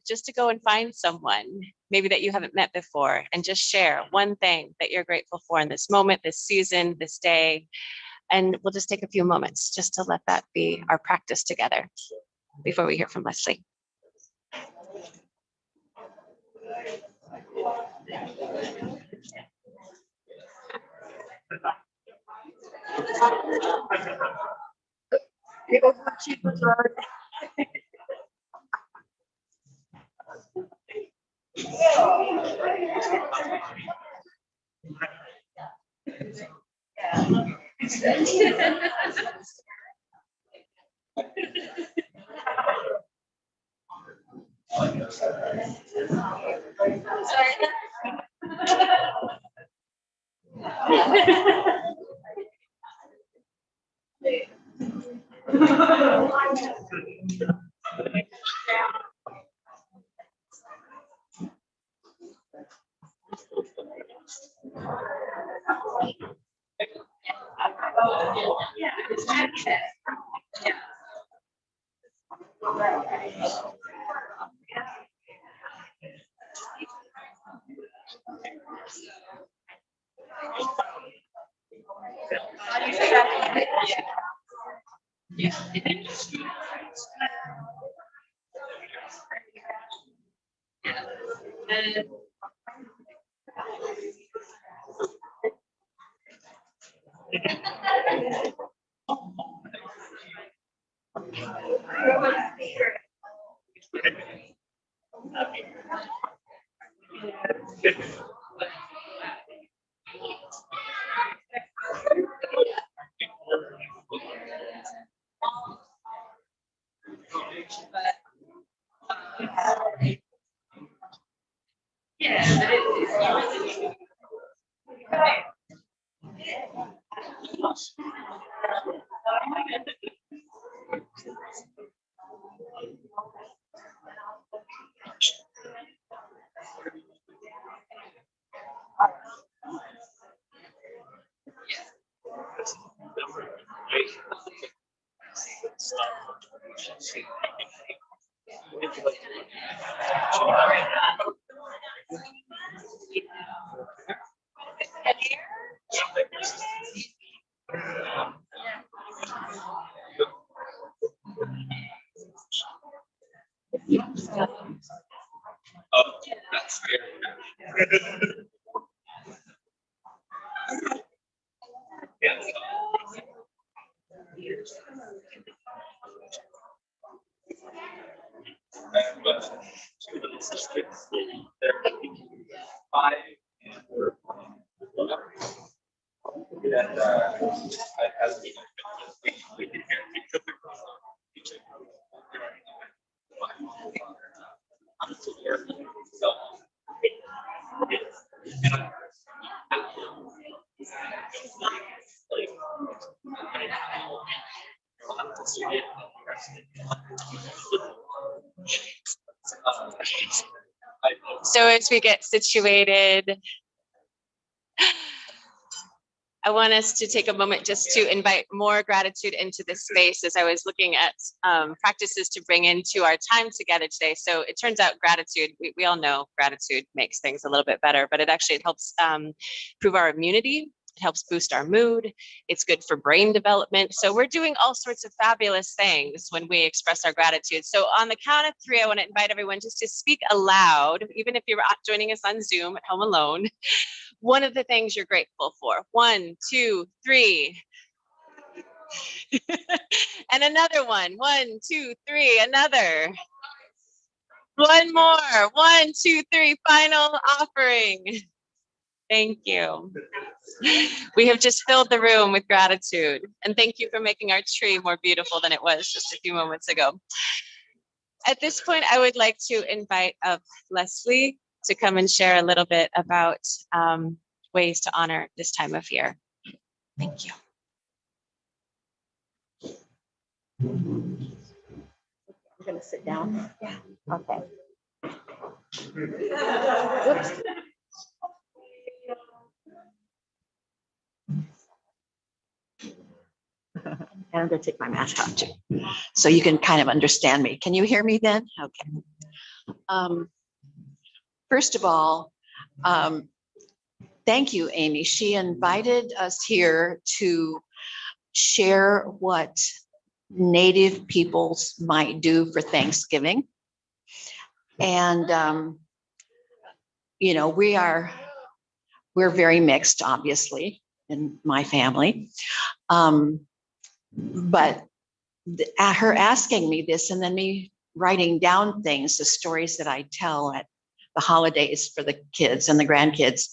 just to go and find someone maybe that you haven't met before and just share one thing that you're grateful for in this moment, this season, this day. And we'll just take a few moments just to let that be our practice together before we hear from Leslie. So as we get situated, I want us to take a moment just to invite more gratitude into this space as I was looking at practices to bring into our time together today. So it turns out gratitude, we all know gratitude makes things a little bit better, but it actually helps improve our immunity. It helps boost our mood. It's good for brain development. So we're doing all sorts of fabulous things when we express our gratitude. So on the count of 3, I want to invite everyone just to speak aloud, even if you're joining us on Zoom at home alone. One of the things you're grateful for. 1, 2, 3. And another one. 1, 2, 3. Another. One more. 1, 2, 3. Final offering. Thank you. We have just filled the room with gratitude. And thank you for making our tree more beautiful than it was just a few moments ago. At this point, I would like to invite up Leslie to come and share a little bit about ways to honor this time of year. Thank you. I'm gonna sit down. Yeah. Okay. Oops. And I'm going to take my mask off too, so you can kind of understand me. Can you hear me then? Okay. First of all, thank you, Amy. She invited us here to share what Native peoples might do for Thanksgiving. And, you know, we're very mixed, obviously, in my family. But her asking me this and then me writing down things, the stories that I tell at the holidays for the kids and the grandkids.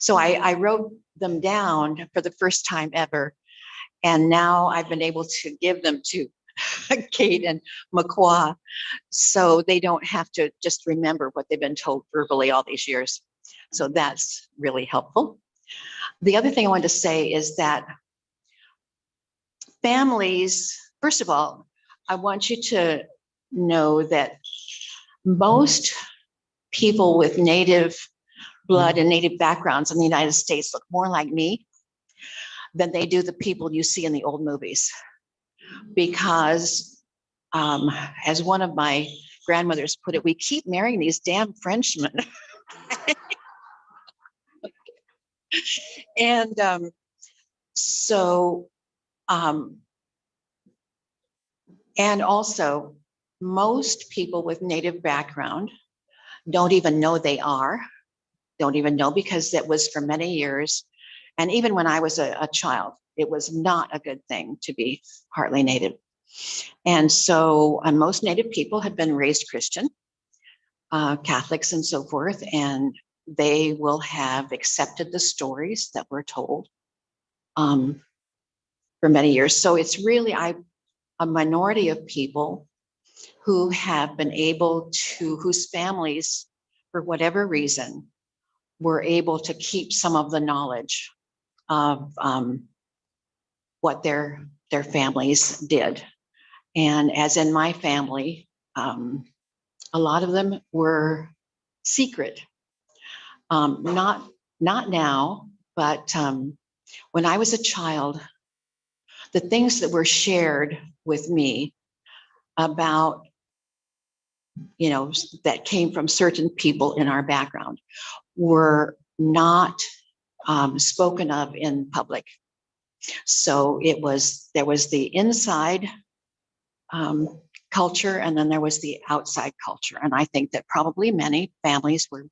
So I wrote them down for the first time ever. And now I've been able to give them to Kate and Makwa, so they don't have to just remember what they've been told verbally all these years. So that's really helpful. The other thing I wanted to say is that families, first of all, I want you to know that most people with Native blood and Native backgrounds in the United States look more like me than they do the people you see in the old movies. Because as one of my grandmothers put it, we keep marrying these damn Frenchmen. And and also most people with Native background don't even know they are, don't even know, because it was for many years. And even when I was a child, it was not a good thing to be partly Native. And so most Native people have been raised Christian, Catholics and so forth, and they will have accepted the stories that were told for many years. So it's really a minority of people who have been able to, whose families, for whatever reason, were able to keep some of the knowledge of what their families did. And as in my family, a lot of them were secret. Not now, but when I was a child, the things that were shared with me about you know, that came from certain people in our background were not spoken of in public. So there was the inside culture, and then there was the outside culture. And I think that probably many families were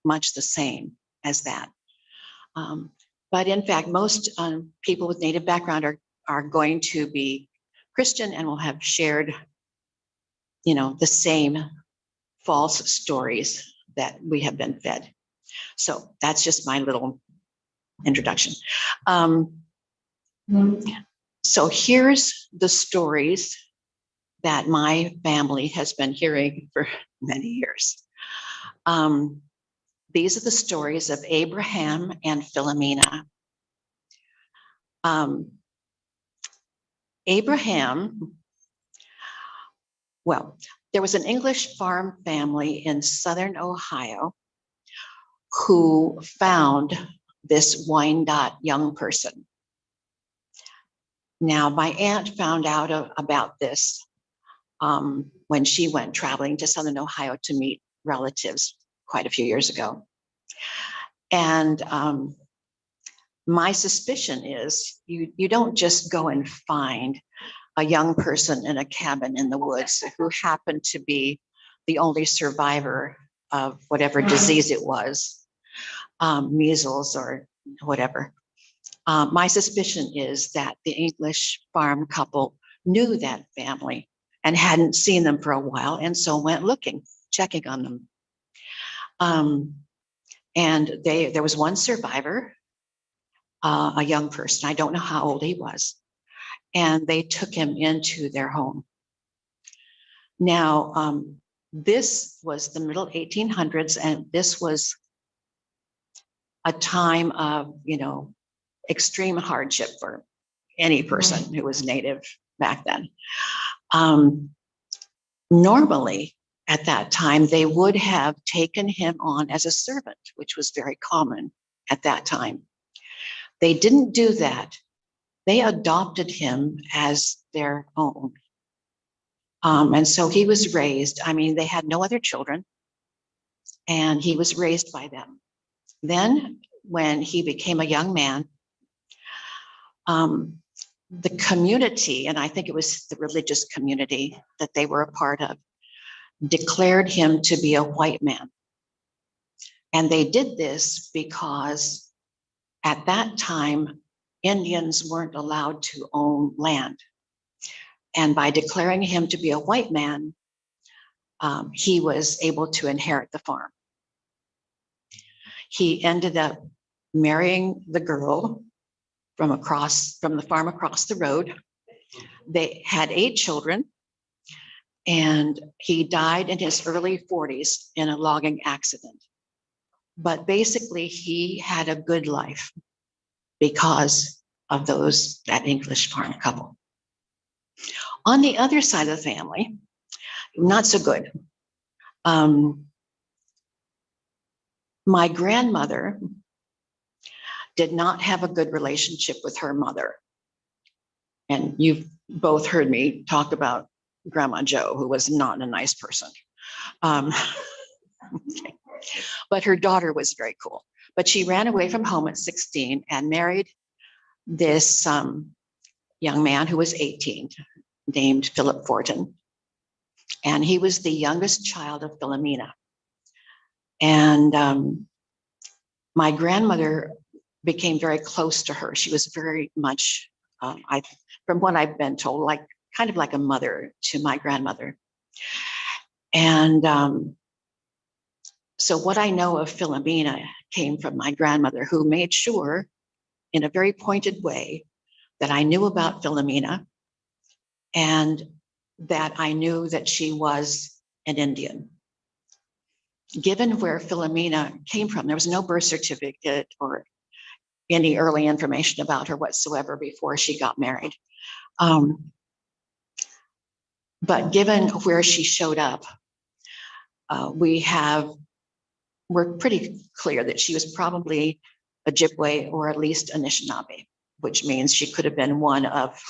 much the same as that. But in fact, most people with Native background are going to be Christian and will have shared, you know, the same false stories that we have been fed. So that's just my little introduction. So here's the stories that my family has been hearing for many years. These are the stories of Abraham and Philomena. Abraham, well, there was an English farm family in southern Ohio who found this Wyandotte young person. Now, my aunt found out about this when she went traveling to southern Ohio to meet relatives quite a few years ago. And my suspicion is you don't just go and find a young person in a cabin in the woods who happened to be the only survivor of whatever disease it was, measles or whatever. My suspicion is that the English farm couple knew that family and hadn't seen them for a while, and so went looking, checking on them. And there was one survivor, a young person. I don't know how old he was. And they took him into their home. Now, this was the middle 1800s, and this was a time of, you know, extreme hardship for any person who was Native back then. Normally, at that time, they would have taken him on as a servant, which was very common at that time. They didn't do that. They adopted him as their own. And so he was raised, I mean, they had no other children, and he was raised by them. Then when he became a young man, the community, and I think it was the religious community that they were a part of, declared him to be a white man. And they did this because at that time, Indians weren't allowed to own land. And by declaring him to be a white man, he was able to inherit the farm. He ended up marrying the girl from the farm across the road. They had 8 children, and he died in his early 40s in a logging accident. But basically, he had a good life because of that English farm couple. On the other side of the family, not so good. My grandmother did not have a good relationship with her mother. And you've both heard me talk about Grandma Jo, who was not a nice person. Okay. But her daughter was very cool. But she ran away from home at 16 and married this young man who was 18, named Philip Fortin. And he was the youngest child of Philomena. And my grandmother became very close to her. She was very much, from what I've been told, kind of like a mother to my grandmother. And so what I know of Philomena came from my grandmother, who made sure in a very pointed way that I knew about Philomena and that I knew that she was an Indian. Given where Philomena came from, there was no birth certificate or any early information about her whatsoever before she got married. But given where she showed up, we're pretty clear that she was probably Ojibwe or at least Anishinaabe, which means she could have been one of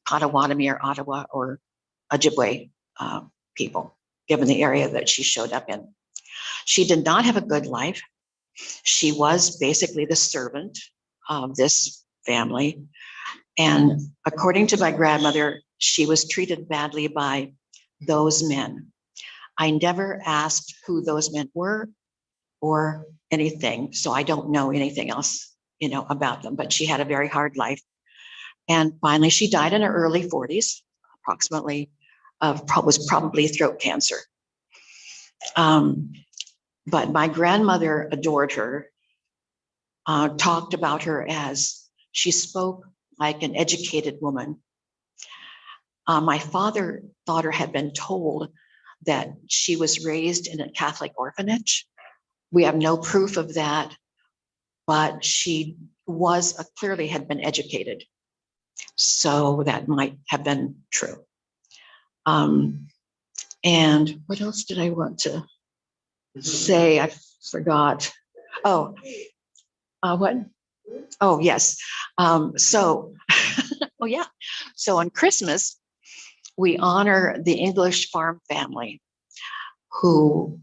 Potawatomi or Ottawa or Ojibwe people. given the area that she showed up in. She did not have a good life. She was basically the servant of this family. And according to my grandmother, she was treated badly by those men. I never asked who those men were or anything, so I don't know anything else, about them, but she had a very hard life. And finally, she died in her early 40s, approximately, was probably throat cancer. But my grandmother adored her, talked about her as she spoke like an educated woman. My father thought her had been told that she was raised in a Catholic orphanage. We have no proof of that, but she was clearly had been educated. So that might have been true. And what else did I want to say? I forgot. Oh, what? Oh, yes. So, oh yeah. So on Christmas, we honor the English farm family who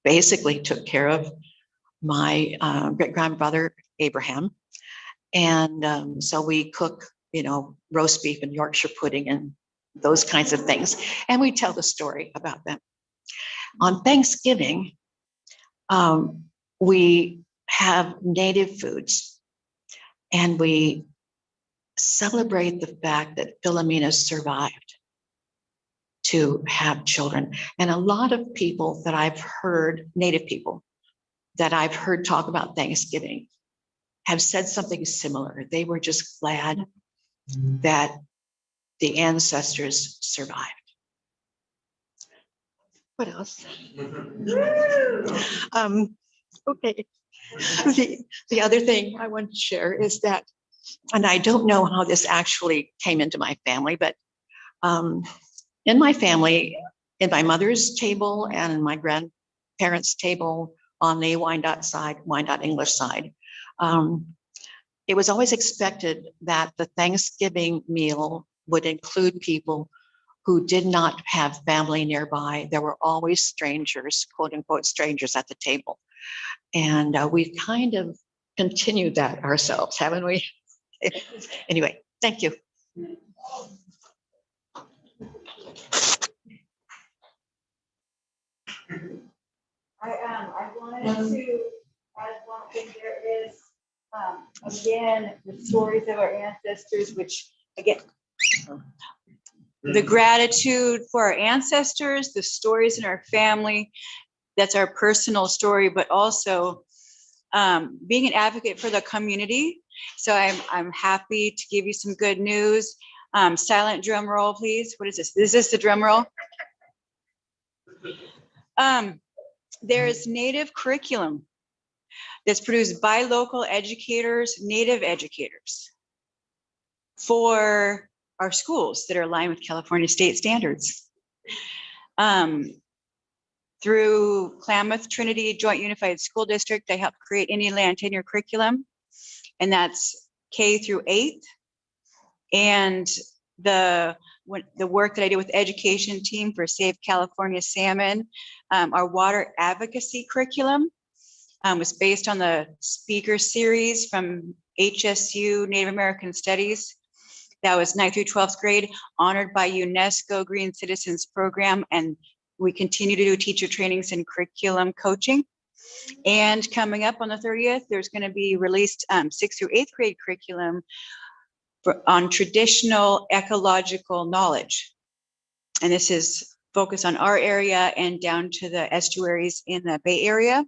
basically took care of my great-grandfather, Abraham. And so we cook, roast beef and Yorkshire pudding and those kinds of things. And we tell the story about them. On Thanksgiving, we have native foods and we celebrate the fact that Philomena survived to have children. And a lot of people that I've heard, native people that I've heard talk about Thanksgiving, have said something similar. They were just glad that the ancestors survived. What else? Okay. The other thing I want to share is that, and I don't know how this actually came into my family, but in my family, in my mother's table and in my grandparents' table on the Wyandotte side, Wyandotte English side, it was always expected that the Thanksgiving meal would include people who did not have family nearby. There were always strangers, quote unquote, strangers at the table. And we've kind of continued that ourselves, haven't we? Anyway, thank you. I wanted to add one thing. There is, again, the stories of our ancestors, which again, the gratitude for our ancestors, the stories in our family, that's our personal story, but also being an advocate for the community. So I'm happy to give you some good news. Silent drum roll, please. What is this? Is this the drum roll? There's native curriculum that's produced by local educators, native educators, for our schools that are aligned with California state standards. Through Klamath Trinity Joint Unified School District, they help create Indian Land Tenure Curriculum, and that's K through 8th. And the work that I did with the education team for Save California Salmon, our water advocacy curriculum was based on the speaker series from HSU Native American Studies. That was 9th through 12th grade, honored by UNESCO Green Citizens Program. And we continue to do teacher trainings and curriculum coaching. And coming up on the 30th, there's going to be released 6th through 8th grade curriculum on traditional ecological knowledge. And this is focused on our area and down to the estuaries in the Bay Area.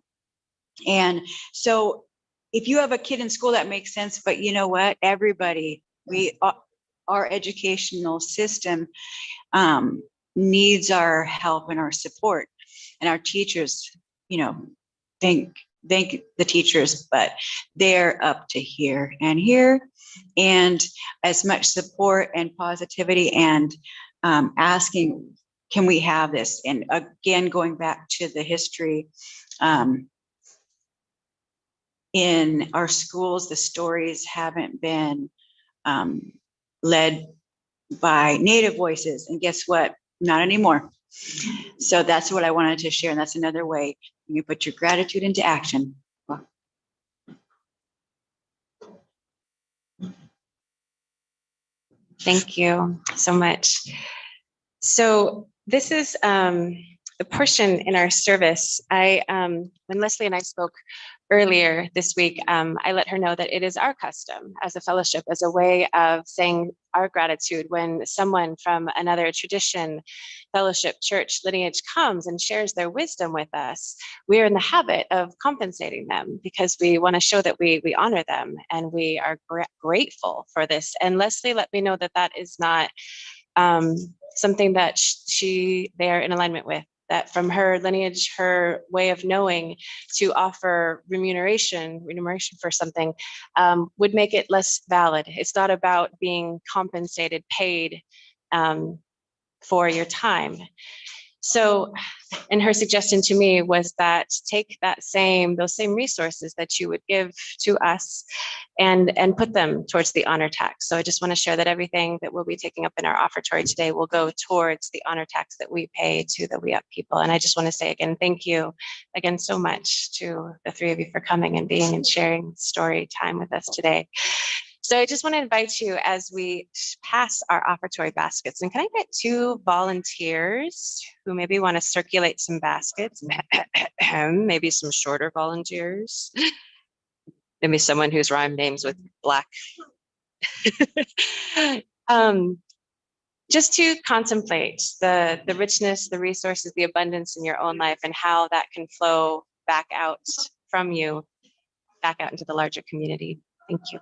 And so if you have a kid in school, that makes sense, but you know what, everybody, our educational system needs our help and our support, and our teachers, thank the teachers, but they're up to here and here, and as much support and positivity and asking, can we have this? And again, going back to the history, in our schools, the stories haven't been led by Native voices, and guess what? Not anymore. So that's what I wanted to share. And that's another way you put your gratitude into action. Thank you so much. So this is the portion in our service. When Leslie and I spoke earlier this week, I let her know that it is our custom as a fellowship, as a way of saying our gratitude when someone from another tradition, fellowship, church, lineage comes and shares their wisdom with us. We are in the habit of compensating them because we want to show that we honor them and we are grateful for this. And Leslie let me know that that is not something that they are in alignment with, that from her lineage, her way of knowing, to offer remuneration for something would make it less valid. It's not about being compensated, paid for your time. So, and her suggestion to me was that take those same resources that you would give to us and put them towards the honor tax. So I just want to share that everything that we'll be taking up in our offertory today will go towards the honor tax that we pay to the We Up people. And I just want to say again, thank you again so much to the three of you for coming and being and sharing story time with us today. So I just want to invite you as we pass our offertory baskets, and can I get 2 volunteers who maybe want to circulate some baskets? Maybe some shorter volunteers. Maybe someone whose rhyme names with black. Just to contemplate the richness, the resources, the abundance in your own life and how that can flow back out from you, back out into the larger community. Thank you.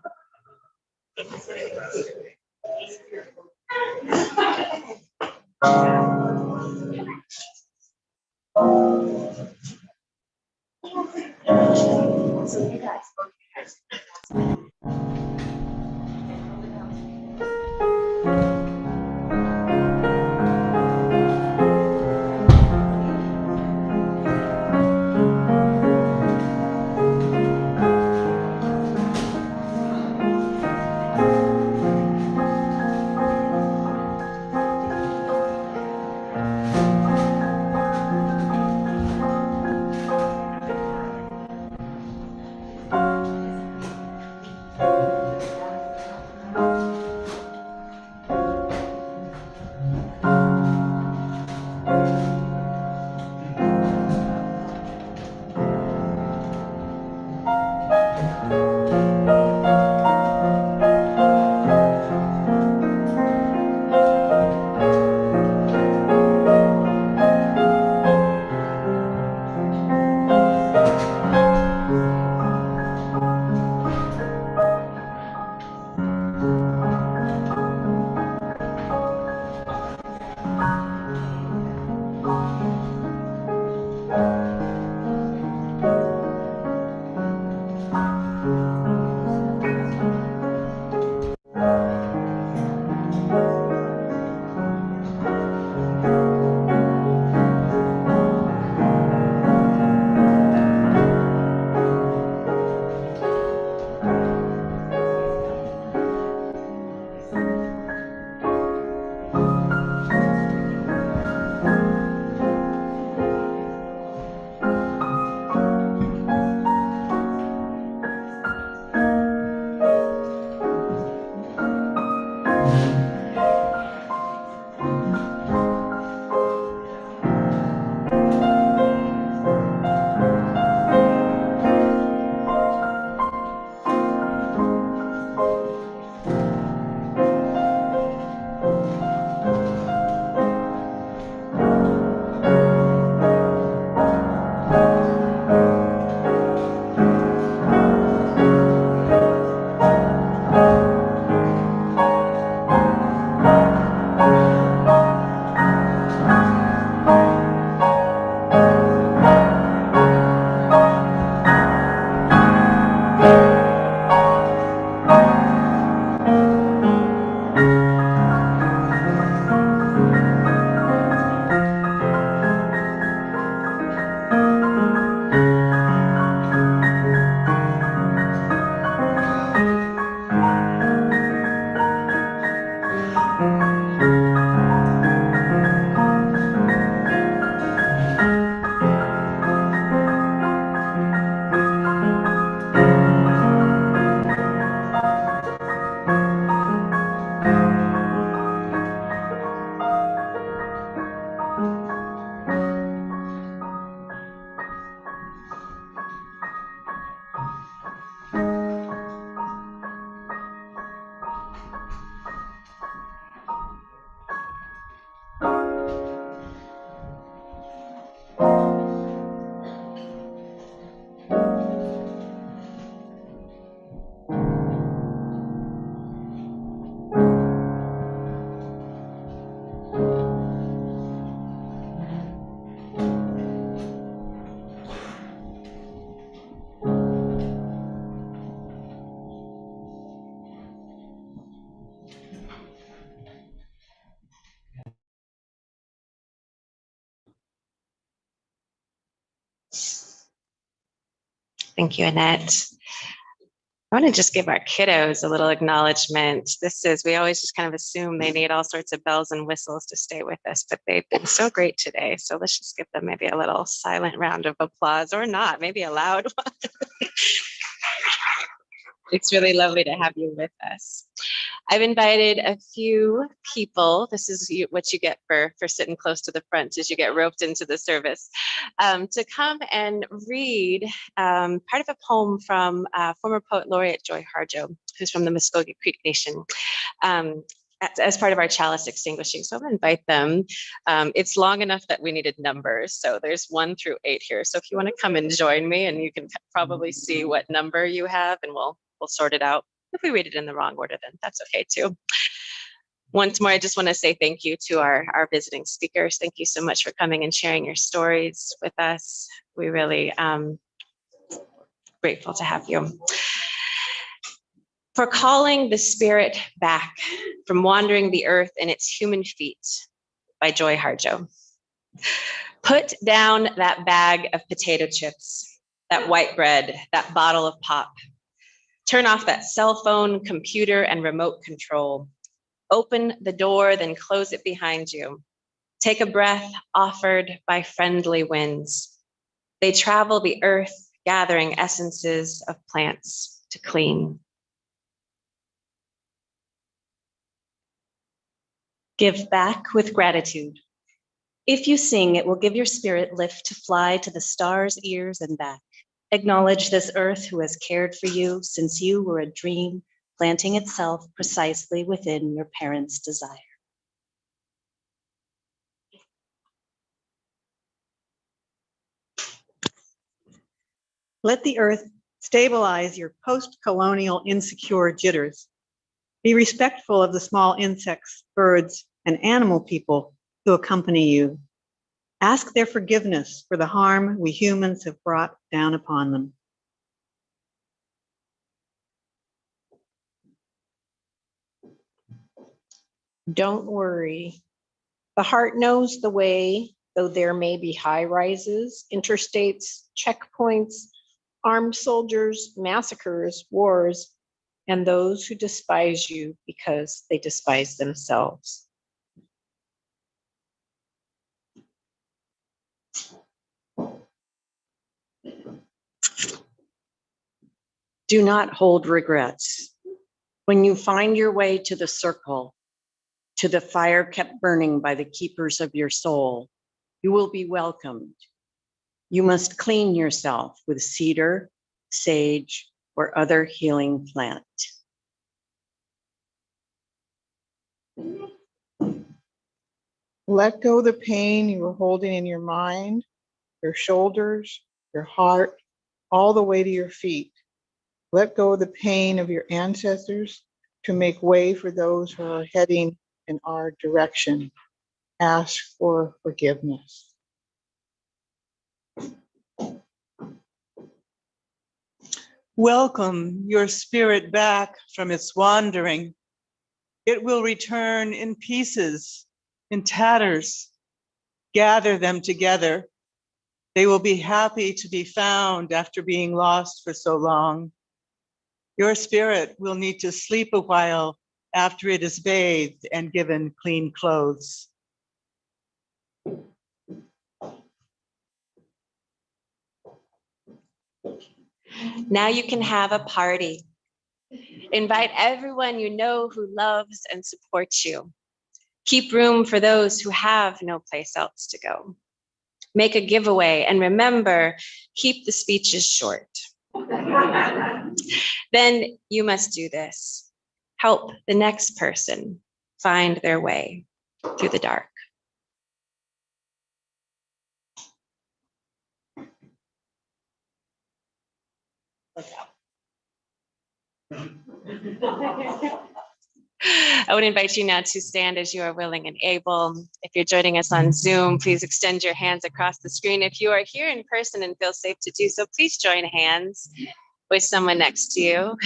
Thank you, Annette. I want to just give our kiddos a little acknowledgement. We always just kind of assume they need all sorts of bells and whistles to stay with us, but they've been so great today. So let's just give them maybe a little silent round of applause, or not, maybe a loud one. It's really lovely to have you with us. I've invited a few people. This is what you get for sitting close to the front, as you get roped into the service, to come and read part of a poem from former poet laureate Joy Harjo, who's from the Muskogee Creek Nation, as part of our chalice extinguishing. So I'm going to invite them. It's long enough that we needed numbers. So there's 1 through 8 here. So if you want to come and join me, and you can probably see what number you have, and we'll sort it out. If we read it in the wrong order, then that's okay too. Once more, I just want to say thank you to our visiting speakers. Thank you so much for coming and sharing your stories with us. We really grateful to have you. For calling the spirit back from wandering the earth in its human feet, by Joy Harjo. Put down that bag of potato chips, that white bread, that bottle of pop. Turn off that cell phone, computer, and remote control. Open the door, then close it behind you. Take a breath offered by friendly winds. They travel the earth, gathering essences of plants to clean. Give back with gratitude. If you sing, it will give your spirit lift to fly to the stars' ears and back. Acknowledge this earth who has cared for you since you were a dream, planting itself precisely within your parents' desire. Let the earth stabilize your post-colonial insecure jitters. Be respectful of the small insects, birds, and animal people who accompany you. Ask their forgiveness for the harm we humans have brought down upon them. Don't worry. The heart knows the way, though there may be high rises, interstates, checkpoints, armed soldiers, massacres, wars, and those who despise you because they despise themselves. Do not hold regrets. When you find your way to the circle, to the fire kept burning by the keepers of your soul, you will be welcomed. You must clean yourself with cedar, sage, or other healing plant. Let go the pain you were holding in your mind, your shoulders, your heart, all the way to your feet. Let go of the pain of your ancestors to make way for those who are heading in our direction. Ask for forgiveness. Welcome your spirit back from its wandering. It will return in pieces, in tatters. Gather them together. They will be happy to be found after being lost for so long. Your spirit will need to sleep a while after it is bathed and given clean clothes. Now you can have a party. Invite everyone you know who loves and supports you. Keep room for those who have no place else to go. Make a giveaway, and remember, keep the speeches short. Then you must do this. Help the next person find their way through the dark. I would invite you now to stand as you are willing and able. If you're joining us on Zoom, please extend your hands across the screen. If you are here in person and feel safe to do so, please join hands with someone next to you.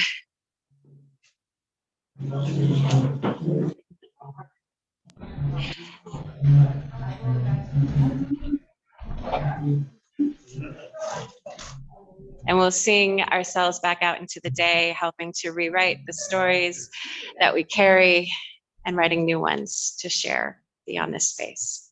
And we'll sing ourselves back out into the day, helping to rewrite the stories that we carry and writing new ones to share beyond this space.